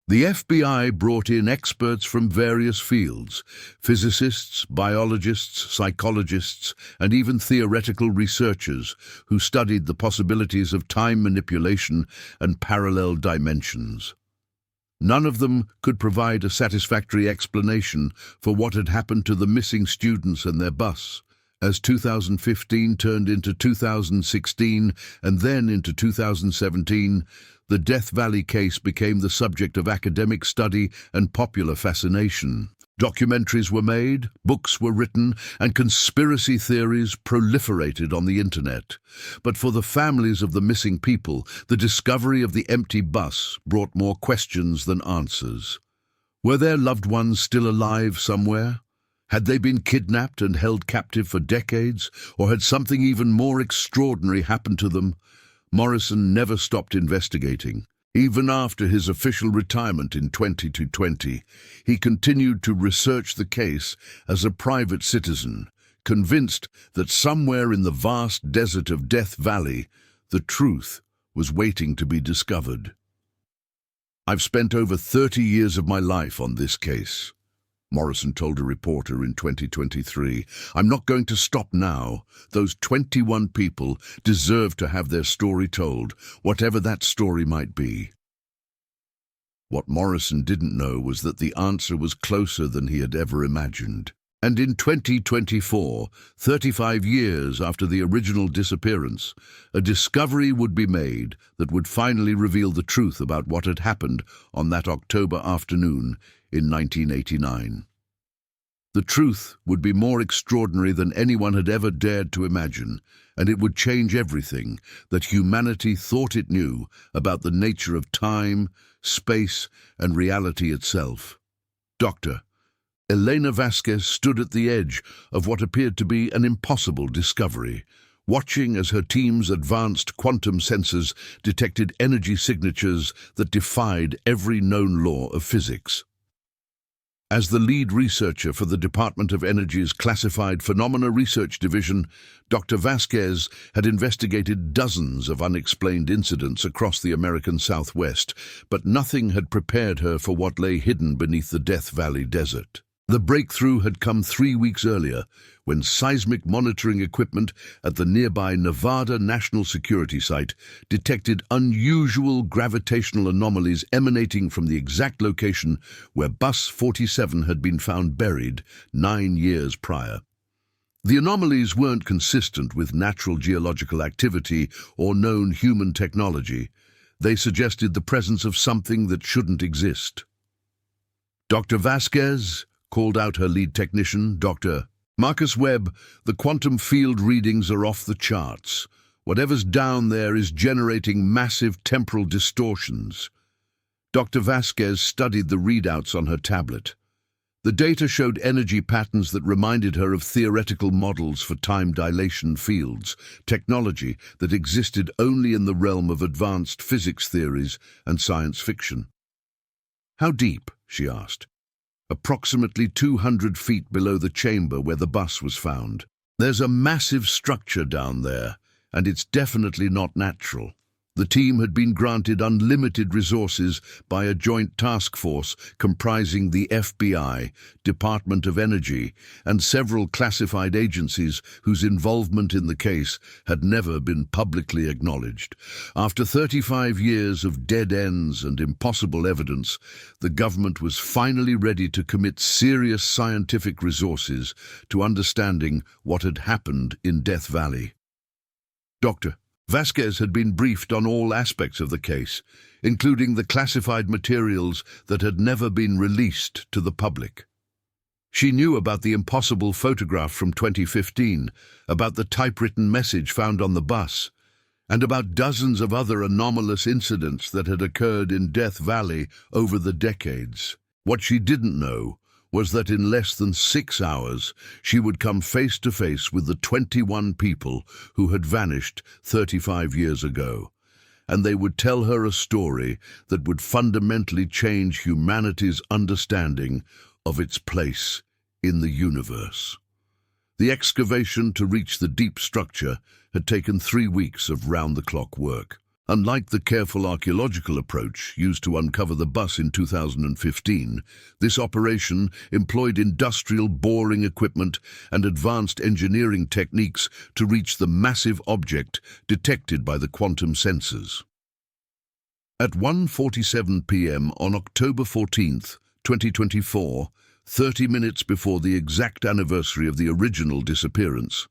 The FBI brought in experts from various fields, physicists, biologists, psychologists, and even theoretical researchers who studied the possibilities of time manipulation and parallel dimensions. None of them could provide a satisfactory explanation for what had happened to the missing students and their bus. As 2015 turned into 2016 and then into 2017, the Death Valley case became the subject of academic study and popular fascination. Documentaries were made, books were written, and conspiracy theories proliferated on the internet. But for the families of the missing people, the discovery of the empty bus brought more questions than answers. Were their loved ones still alive somewhere? Had they been kidnapped and held captive for decades, or had something even more extraordinary happened to them? Morrison never stopped investigating. Even after his official retirement in 2020, he continued to research the case as a private citizen, convinced that somewhere in the vast desert of Death Valley, the truth was waiting to be discovered. "I've spent over 30 years of my life on this case," Morrison told a reporter in 2023. "I'm not going to stop now. Those 21 people deserve to have their story told, whatever that story might be." What Morrison didn't know was that the answer was closer than he had ever imagined. And in 2024, 35 years after the original disappearance, a discovery would be made that would finally reveal the truth about what had happened on that October afternoon in 1989. The truth would be more extraordinary than anyone had ever dared to imagine, and it would change everything that humanity thought it knew about the nature of time, space, and reality itself. Dr. Elena Vasquez stood at the edge of what appeared to be an impossible discovery, watching as her team's advanced quantum sensors detected energy signatures that defied every known law of physics. As the lead researcher for the Department of Energy's Classified Phenomena Research Division, Dr. Vasquez had investigated dozens of unexplained incidents across the American Southwest, but nothing had prepared her for what lay hidden beneath the Death Valley desert. The breakthrough had come 3 weeks earlier, when seismic monitoring equipment at the nearby Nevada National Security Site detected unusual gravitational anomalies emanating from the exact location where Bus 47 had been found buried 9 years prior. The anomalies weren't consistent with natural geological activity or known human technology. They suggested the presence of something that shouldn't exist. "Dr. Vasquez," called out her lead technician, Dr. Marcus Webb, "the quantum field readings are off the charts. Whatever's down there is generating massive temporal distortions." Dr. Vasquez studied the readouts on her tablet. The data showed energy patterns that reminded her of theoretical models for time dilation fields, technology that existed only in the realm of advanced physics theories and science fiction. "How deep?" she asked. "Approximately 200 feet below the chamber where the bus was found. There's a massive structure down there, and it's definitely not natural." The team had been granted unlimited resources by a joint task force comprising the FBI, Department of Energy, and several classified agencies whose involvement in the case had never been publicly acknowledged. After 35 years of dead ends and impossible evidence, the government was finally ready to commit serious scientific resources to understanding what had happened in Death Valley. Dr. Vasquez had been briefed on all aspects of the case, including the classified materials that had never been released to the public. She knew about the impossible photograph from 2015, about the typewritten message found on the bus, and about dozens of other anomalous incidents that had occurred in Death Valley over the decades. What she didn't know was that in less than 6 hours she would come face to face with the 21 people who had vanished 35 years ago, and they would tell her a story that would fundamentally change humanity's understanding of its place in the universe. The excavation to reach the deep structure had taken 3 weeks of round-the-clock work. Unlike the careful archaeological approach used to uncover the bus in 2015, this operation employed industrial boring equipment and advanced engineering techniques to reach the massive object detected by the quantum sensors. At 1:47 p.m. on October 14, 2024, 30 minutes before the exact anniversary of the original disappearance,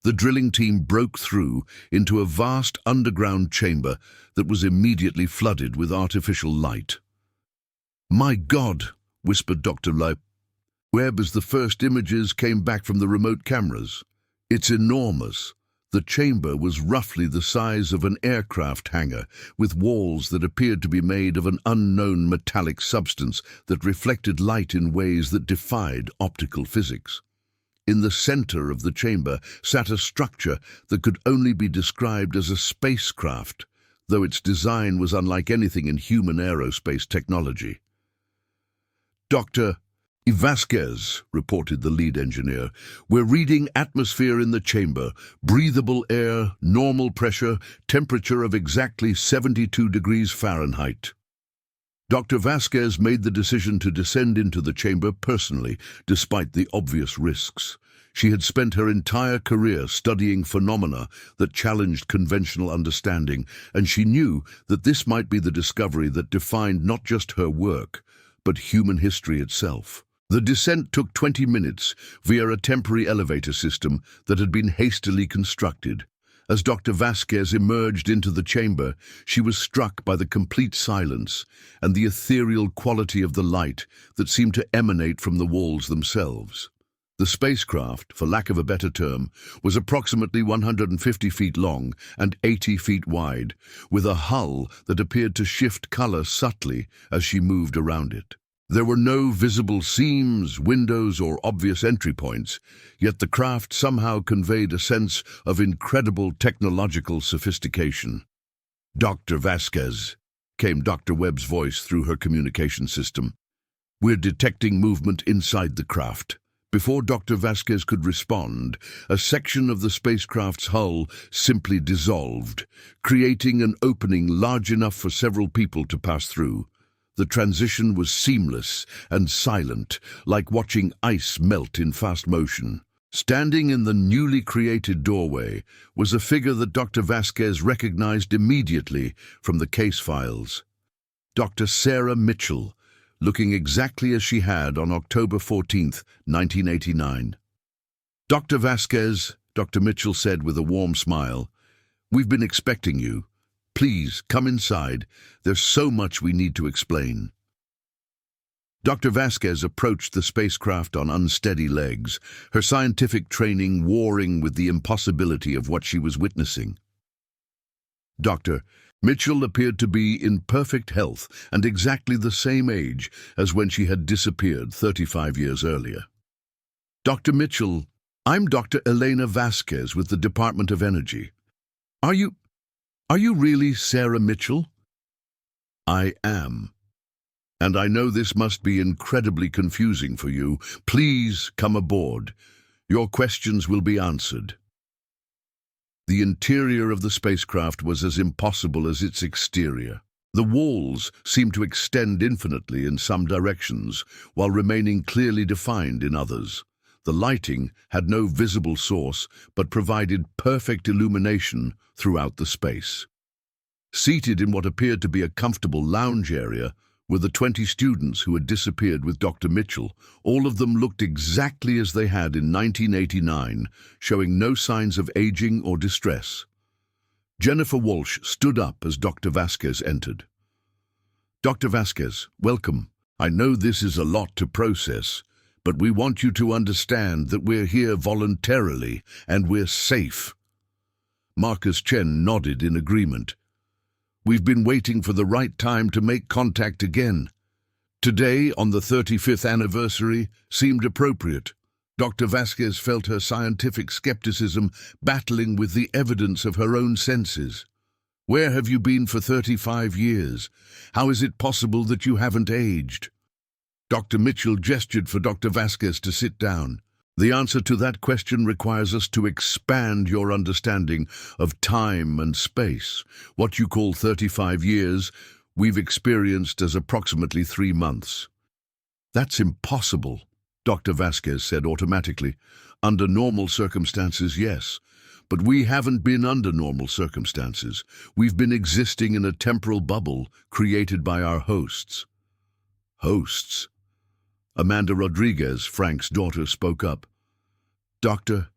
the drilling team broke through into a vast underground chamber that was immediately flooded with artificial light. "My God," whispered Dr. Webb as the first images came back from the remote cameras. "It's enormous." The chamber was roughly the size of an aircraft hangar, with walls that appeared to be made of an unknown metallic substance that reflected light in ways that defied optical physics. In the center of the chamber sat a structure that could only be described as a spacecraft, though its design was unlike anything in human aerospace technology. "Dr. Vasquez," reported the lead engineer, "we're reading atmosphere in the chamber, breathable air, normal pressure, temperature of exactly 72 degrees Fahrenheit." Dr. Vasquez made the decision to descend into the chamber personally, despite the obvious risks. She had spent her entire career studying phenomena that challenged conventional understanding, and she knew that this might be the discovery that defined not just her work, but human history itself. The descent took 20 minutes via a temporary elevator system that had been hastily constructed. As Dr. Vasquez emerged into the chamber, she was struck by the complete silence and the ethereal quality of the light that seemed to emanate from the walls themselves. The spacecraft, for lack of a better term, was approximately 150 feet long and 80 feet wide, with a hull that appeared to shift color subtly as she moved around it. There were no visible seams, windows, or obvious entry points, yet the craft somehow conveyed a sense of incredible technological sophistication. "Dr. Vasquez," came Dr. Webb's voice through her communication system. "We're detecting movement inside the craft." Before Dr. Vasquez could respond, a section of the spacecraft's hull simply dissolved, creating an opening large enough for several people to pass through. The transition was seamless and silent, like watching ice melt in fast motion. Standing in the newly created doorway was a figure that Dr. Vasquez recognized immediately from the case files. Dr. Sarah Mitchell, looking exactly as she had on October 14, 1989. "Dr. Vasquez," Dr. Mitchell said with a warm smile, "we've been expecting you. Please, come inside. There's so much we need to explain." Dr. Vasquez approached the spacecraft on unsteady legs, her scientific training warring with the impossibility of what she was witnessing. Dr. Mitchell appeared to be in perfect health and exactly the same age as when she had disappeared 35 years earlier. "Dr. Mitchell, I'm Dr. Elena Vasquez with the Department of Energy. Are you really Sarah Mitchell?" "I am. And I know this must be incredibly confusing for you. Please come aboard. Your questions will be answered." The interior of the spacecraft was as impossible as its exterior. The walls seemed to extend infinitely in some directions, while remaining clearly defined in others. The lighting had no visible source, but provided perfect illumination throughout the space. Seated in what appeared to be a comfortable lounge area were the 20 students who had disappeared with Dr. Mitchell. All of them looked exactly as they had in 1989, showing no signs of aging or distress. Jennifer Walsh stood up as Dr. Vasquez entered. "Dr. Vasquez, welcome. I know this is a lot to process, but we want you to understand that we're here voluntarily and we're safe." Marcus Chen nodded in agreement. "We've been waiting for the right time to make contact again. Today, on the 35th anniversary, seemed appropriate." Dr. Vasquez felt her scientific skepticism battling with the evidence of her own senses. "Where have you been for 35 years? How is it possible that you haven't aged?" Dr. Mitchell gestured for Dr. Vasquez to sit down. The answer to that question requires us to expand your understanding of time and space. What you call 35 years, we've experienced as approximately 3 months. That's impossible, Dr. Vasquez said automatically. Under normal circumstances, yes. But we haven't been under normal circumstances. We've been existing in a temporal bubble created by our hosts. Hosts? Amanda Rodriguez, Frank's daughter, spoke up. Dr.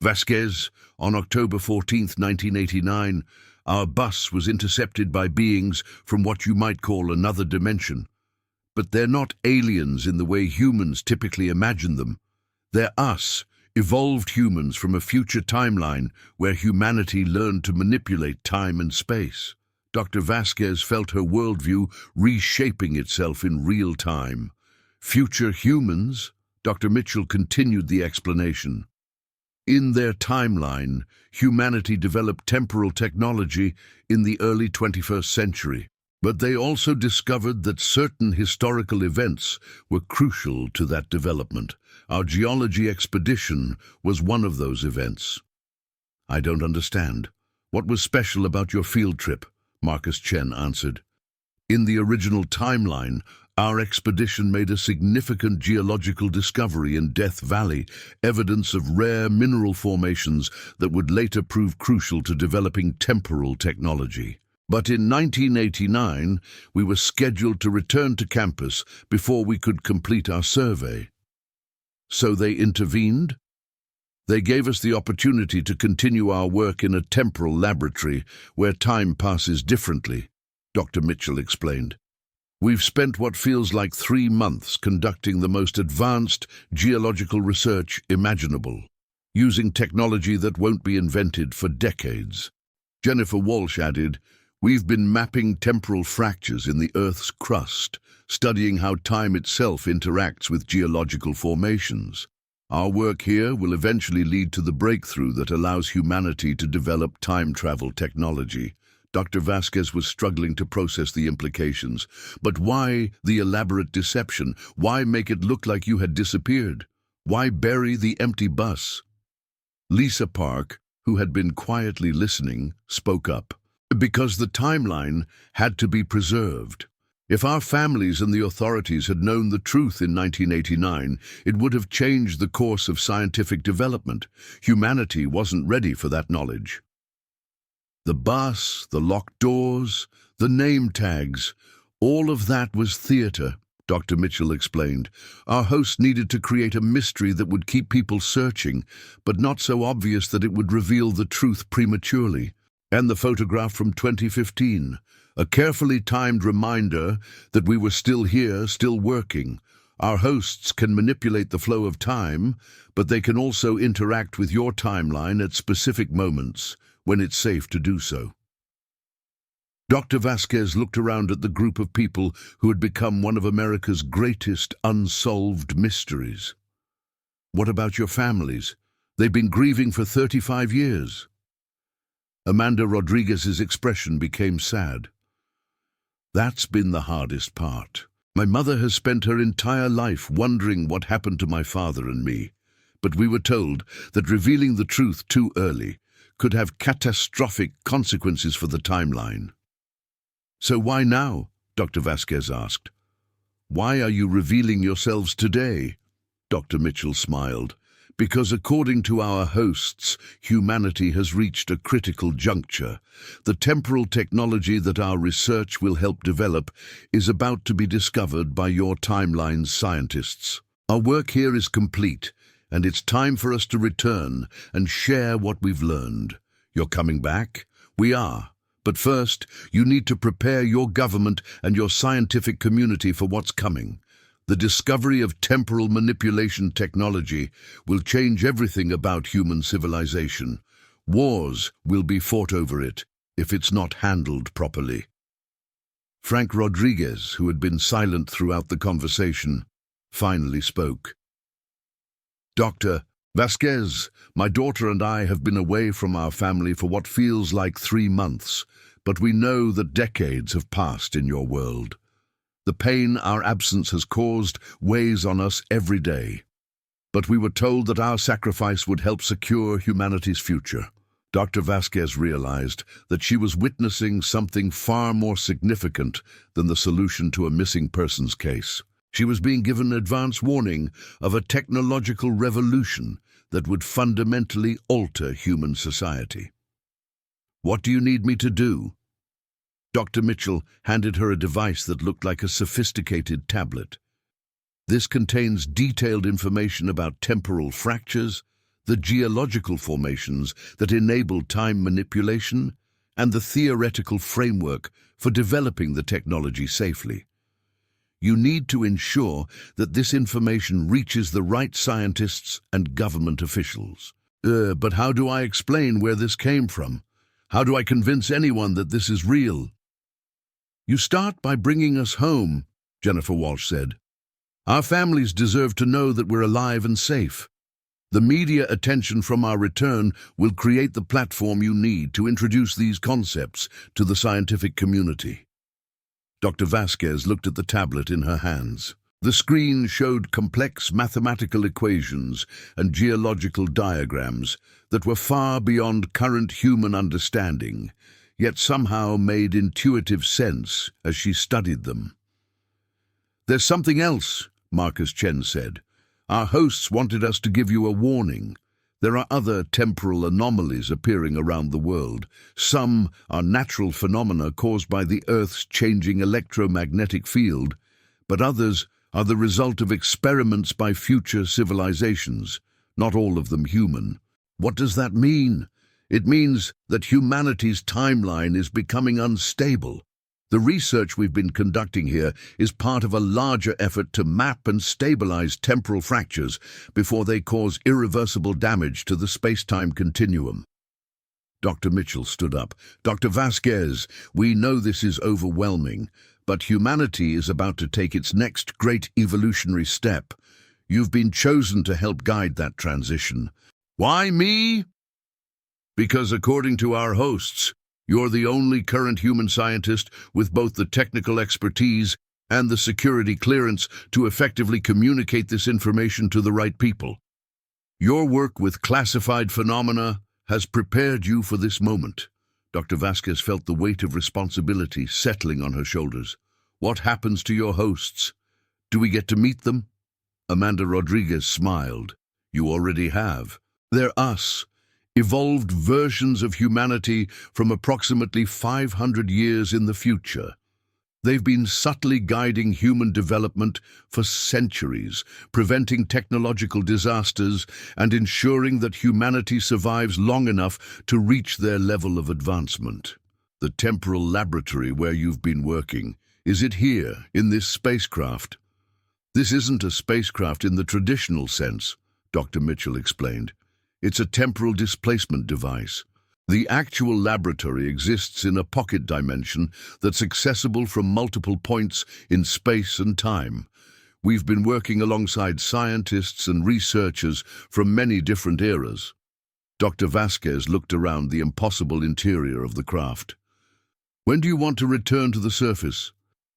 Vasquez, on October 14th, 1989, our bus was intercepted by beings from what you might call another dimension. But they're not aliens in the way humans typically imagine them. They're us, evolved humans from a future timeline where humanity learned to manipulate time and space. Dr. Vasquez felt her worldview reshaping itself in real time. Future humans, Dr. Mitchell continued the explanation. In their timeline, humanity developed temporal technology in the early 21st century. But they also discovered that certain historical events were crucial to that development. Our geology expedition was one of those events. I don't understand. What was special about your field trip? Marcus Chen answered. In the original timeline, our expedition made a significant geological discovery in Death Valley, evidence of rare mineral formations that would later prove crucial to developing temporal technology. But in 1989, we were scheduled to return to campus before we could complete our survey. So they intervened? They gave us the opportunity to continue our work in a temporal laboratory where time passes differently, Dr. Mitchell explained. We've spent what feels like 3 months conducting the most advanced geological research imaginable, using technology that won't be invented for decades. Jennifer Walsh added, we've been mapping temporal fractures in the Earth's crust, studying how time itself interacts with geological formations. Our work here will eventually lead to the breakthrough that allows humanity to develop time travel technology. Dr. Vasquez was struggling to process the implications. But why the elaborate deception? Why make it look like you had disappeared? Why bury the empty bus? Lisa Park, who had been quietly listening, spoke up. Because the timeline had to be preserved. If our families and the authorities had known the truth in 1989, it would have changed the course of scientific development. Humanity wasn't ready for that knowledge. The bus, the locked doors, the name tags, all of that was theater, Dr. Mitchell explained. Our host needed to create a mystery that would keep people searching, but not so obvious that it would reveal the truth prematurely. And the photograph from 2015, a carefully timed reminder that we were still here, still working. Our hosts can manipulate the flow of time, but they can also interact with your timeline at specific moments when it's safe to do so. Dr. Vasquez looked around at the group of people who had become one of America's greatest unsolved mysteries. What about your families? They've been grieving for 35 years. Amanda Rodriguez's expression became sad. That's been the hardest part. My mother has spent her entire life wondering what happened to my father and me, but we were told that revealing the truth too early could have catastrophic consequences for the timeline. So why now? Dr. Vasquez asked. Why are you revealing yourselves today? Dr. Mitchell smiled. Because according to our hosts, humanity has reached a critical juncture. The temporal technology that our research will help develop is about to be discovered by your timeline's scientists. Our work here is complete, and it's time for us to return and share what we've learned. You're coming back? We are. But first, you need to prepare your government and your scientific community for what's coming. The discovery of temporal manipulation technology will change everything about human civilization. Wars will be fought over it if it's not handled properly. Frank Rodriguez, who had been silent throughout the conversation, finally spoke. Dr. Vasquez, my daughter and I have been away from our family for what feels like 3 months, but we know that decades have passed in your world. The pain our absence has caused weighs on us every day. But we were told that our sacrifice would help secure humanity's future. Dr. Vasquez realized that she was witnessing something far more significant than the solution to a missing persons case. She was being given advance warning of a technological revolution that would fundamentally alter human society. "What do you need me to do?" Dr. Mitchell handed her a device that looked like a sophisticated tablet. This contains detailed information about temporal fractures, the geological formations that enable time manipulation, and the theoretical framework for developing the technology safely. You need to ensure that this information reaches the right scientists and government officials. But how do I explain where this came from? How do I convince anyone that this is real?" "You start by bringing us home," Jennifer Walsh said. "Our families deserve to know that we're alive and safe. The media attention from our return will create the platform you need to introduce these concepts to the scientific community." Dr. Vasquez looked at the tablet in her hands. The screen showed complex mathematical equations and geological diagrams that were far beyond current human understanding, yet somehow made intuitive sense as she studied them. "There's something else," Marcus Chen said. "Our hosts wanted us to give you a warning. There are other temporal anomalies appearing around the world. Some are natural phenomena caused by the Earth's changing electromagnetic field, but others are the result of experiments by future civilizations, not all of them human." "What does that mean?" "It means that humanity's timeline is becoming unstable. The research we've been conducting here is part of a larger effort to map and stabilize temporal fractures before they cause irreversible damage to the space-time continuum." Dr. Mitchell stood up. "Dr. Vasquez, we know this is overwhelming, but humanity is about to take its next great evolutionary step. You've been chosen to help guide that transition." "Why me?" "Because according to our hosts, you're the only current human scientist with both the technical expertise and the security clearance to effectively communicate this information to the right people. Your work with classified phenomena has prepared you for this moment." Dr. Vasquez felt the weight of responsibility settling on her shoulders. "What happens to your hosts? Do we get to meet them?" Amanda Rodriguez smiled. "You already have. They're us. Evolved versions of humanity from approximately 500 years in the future. They've been subtly guiding human development for centuries, preventing technological disasters and ensuring that humanity survives long enough to reach their level of advancement. The temporal laboratory where you've been working, is it here, in this spacecraft?" "This isn't a spacecraft in the traditional sense," Dr. Mitchell explained. "It's a temporal displacement device. The actual laboratory exists in a pocket dimension that's accessible from multiple points in space and time. We've been working alongside scientists and researchers from many different eras." Dr. Vasquez looked around the impossible interior of the craft. "When do you want to return to the surface?"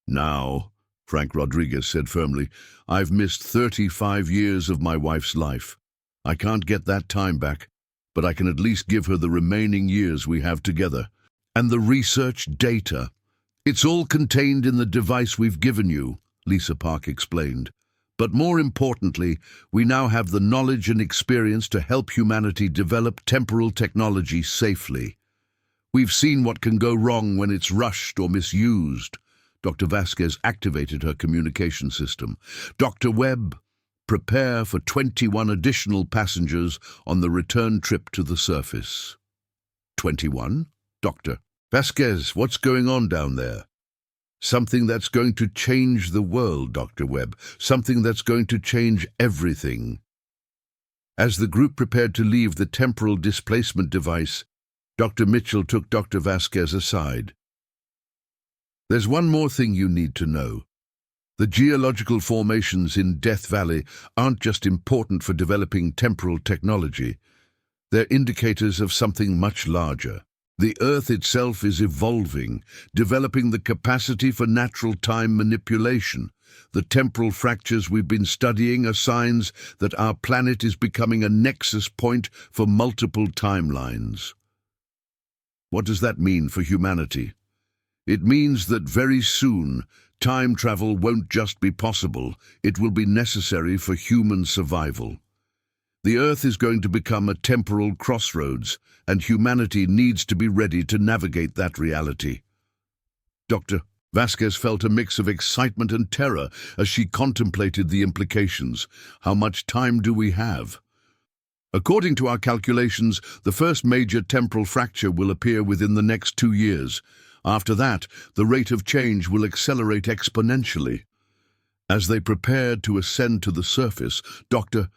"Now," Frank Rodriguez said firmly. "I've missed 35 years of my wife's life. I can't get that time back, but I can at least give her the remaining years we have together. And the research data. It's all contained in the device we've given you," Lisa Park explained. "But more importantly, we now have the knowledge and experience to help humanity develop temporal technology safely. We've seen what can go wrong when it's rushed or misused." Dr. Vasquez activated her communication system. "Dr. Webb, prepare for 21 additional passengers on the return trip to the surface." 21? "Dr. Vasquez, what's going on down there?" "Something that's going to change the world, Dr. Webb. Something that's going to change everything." As the group prepared to leave the temporal displacement device, Dr. Mitchell took Dr. Vasquez aside. "There's one more thing you need to know. The geological formations in Death Valley aren't just important for developing temporal technology. They're indicators of something much larger. The Earth itself is evolving, developing the capacity for natural time manipulation. The temporal fractures we've been studying are signs that our planet is becoming a nexus point for multiple timelines. What does that mean for humanity? It means that very soon, time travel won't just be possible, it will be necessary for human survival. The Earth is going to become a temporal crossroads, and humanity needs to be ready to navigate that reality. Dr. Vasquez felt a mix of excitement and terror as she contemplated the implications. How much time do we have? According to our calculations, the first major temporal fracture will appear within the next 2 years. After that, the rate of change will accelerate exponentially. As they prepared to ascend to the surface, Dr.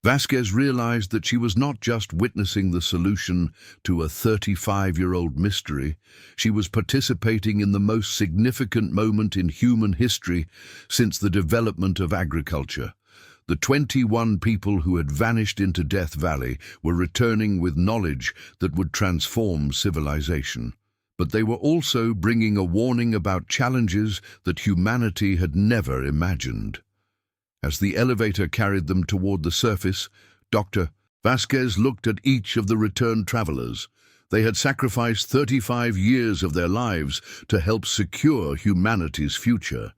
Vasquez realized that she was not just witnessing the solution to a 35-year-old mystery. She was participating in the most significant moment in human history since the development of agriculture. The 21 people who had vanished into Death Valley were returning with knowledge that would transform civilization. But they were also bringing a warning about challenges that humanity had never imagined. As the elevator carried them toward the surface, Dr. Vasquez looked at each of the returned travelers. They had sacrificed 35 years of their lives to help secure humanity's future.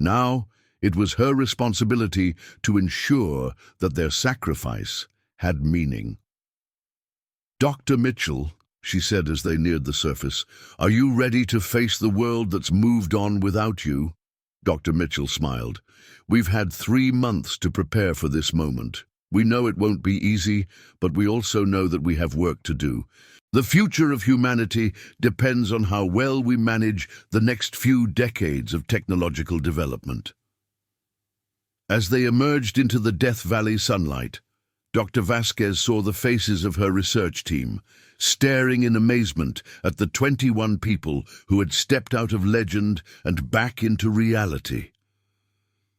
Now, it was her responsibility to ensure that their sacrifice had meaning. "Dr. Mitchell," she said as they neared the surface, "are you ready to face the world that's moved on without you?" Dr. Mitchell smiled. "We've had 3 months to prepare for this moment. We know it won't be easy, but we also know that we have work to do. The future of humanity depends on how well we manage the next few decades of technological development." As they emerged into the Death Valley sunlight, Dr. Vasquez saw the faces of her research team, staring in amazement at the 21 people who had stepped out of legend and back into reality.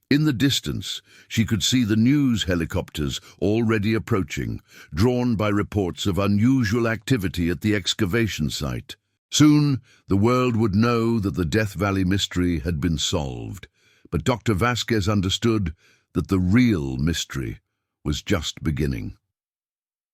In the distance, she could see the news helicopters already approaching, drawn by reports of unusual activity at the excavation site. Soon, the world would know that the Death Valley mystery had been solved. But Dr. Vasquez understood that the real mystery was just beginning.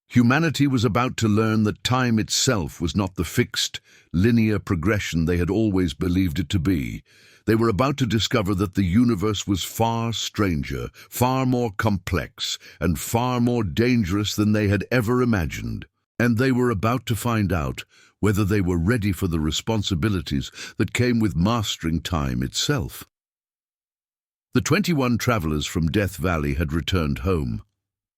Humanity was about to learn that time itself was not the fixed, linear progression they had always believed it to be. They were about to discover that the universe was far stranger, far more complex, and far more dangerous than they had ever imagined. And they were about to find out whether they were ready for the responsibilities that came with mastering time itself. The 21 travelers from Death Valley had returned home.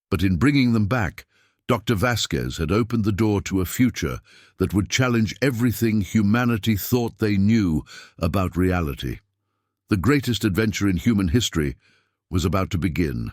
But in bringing them back, Dr. Vasquez had opened the door to a future that would challenge everything humanity thought they knew about reality. The greatest adventure in human history was about to begin.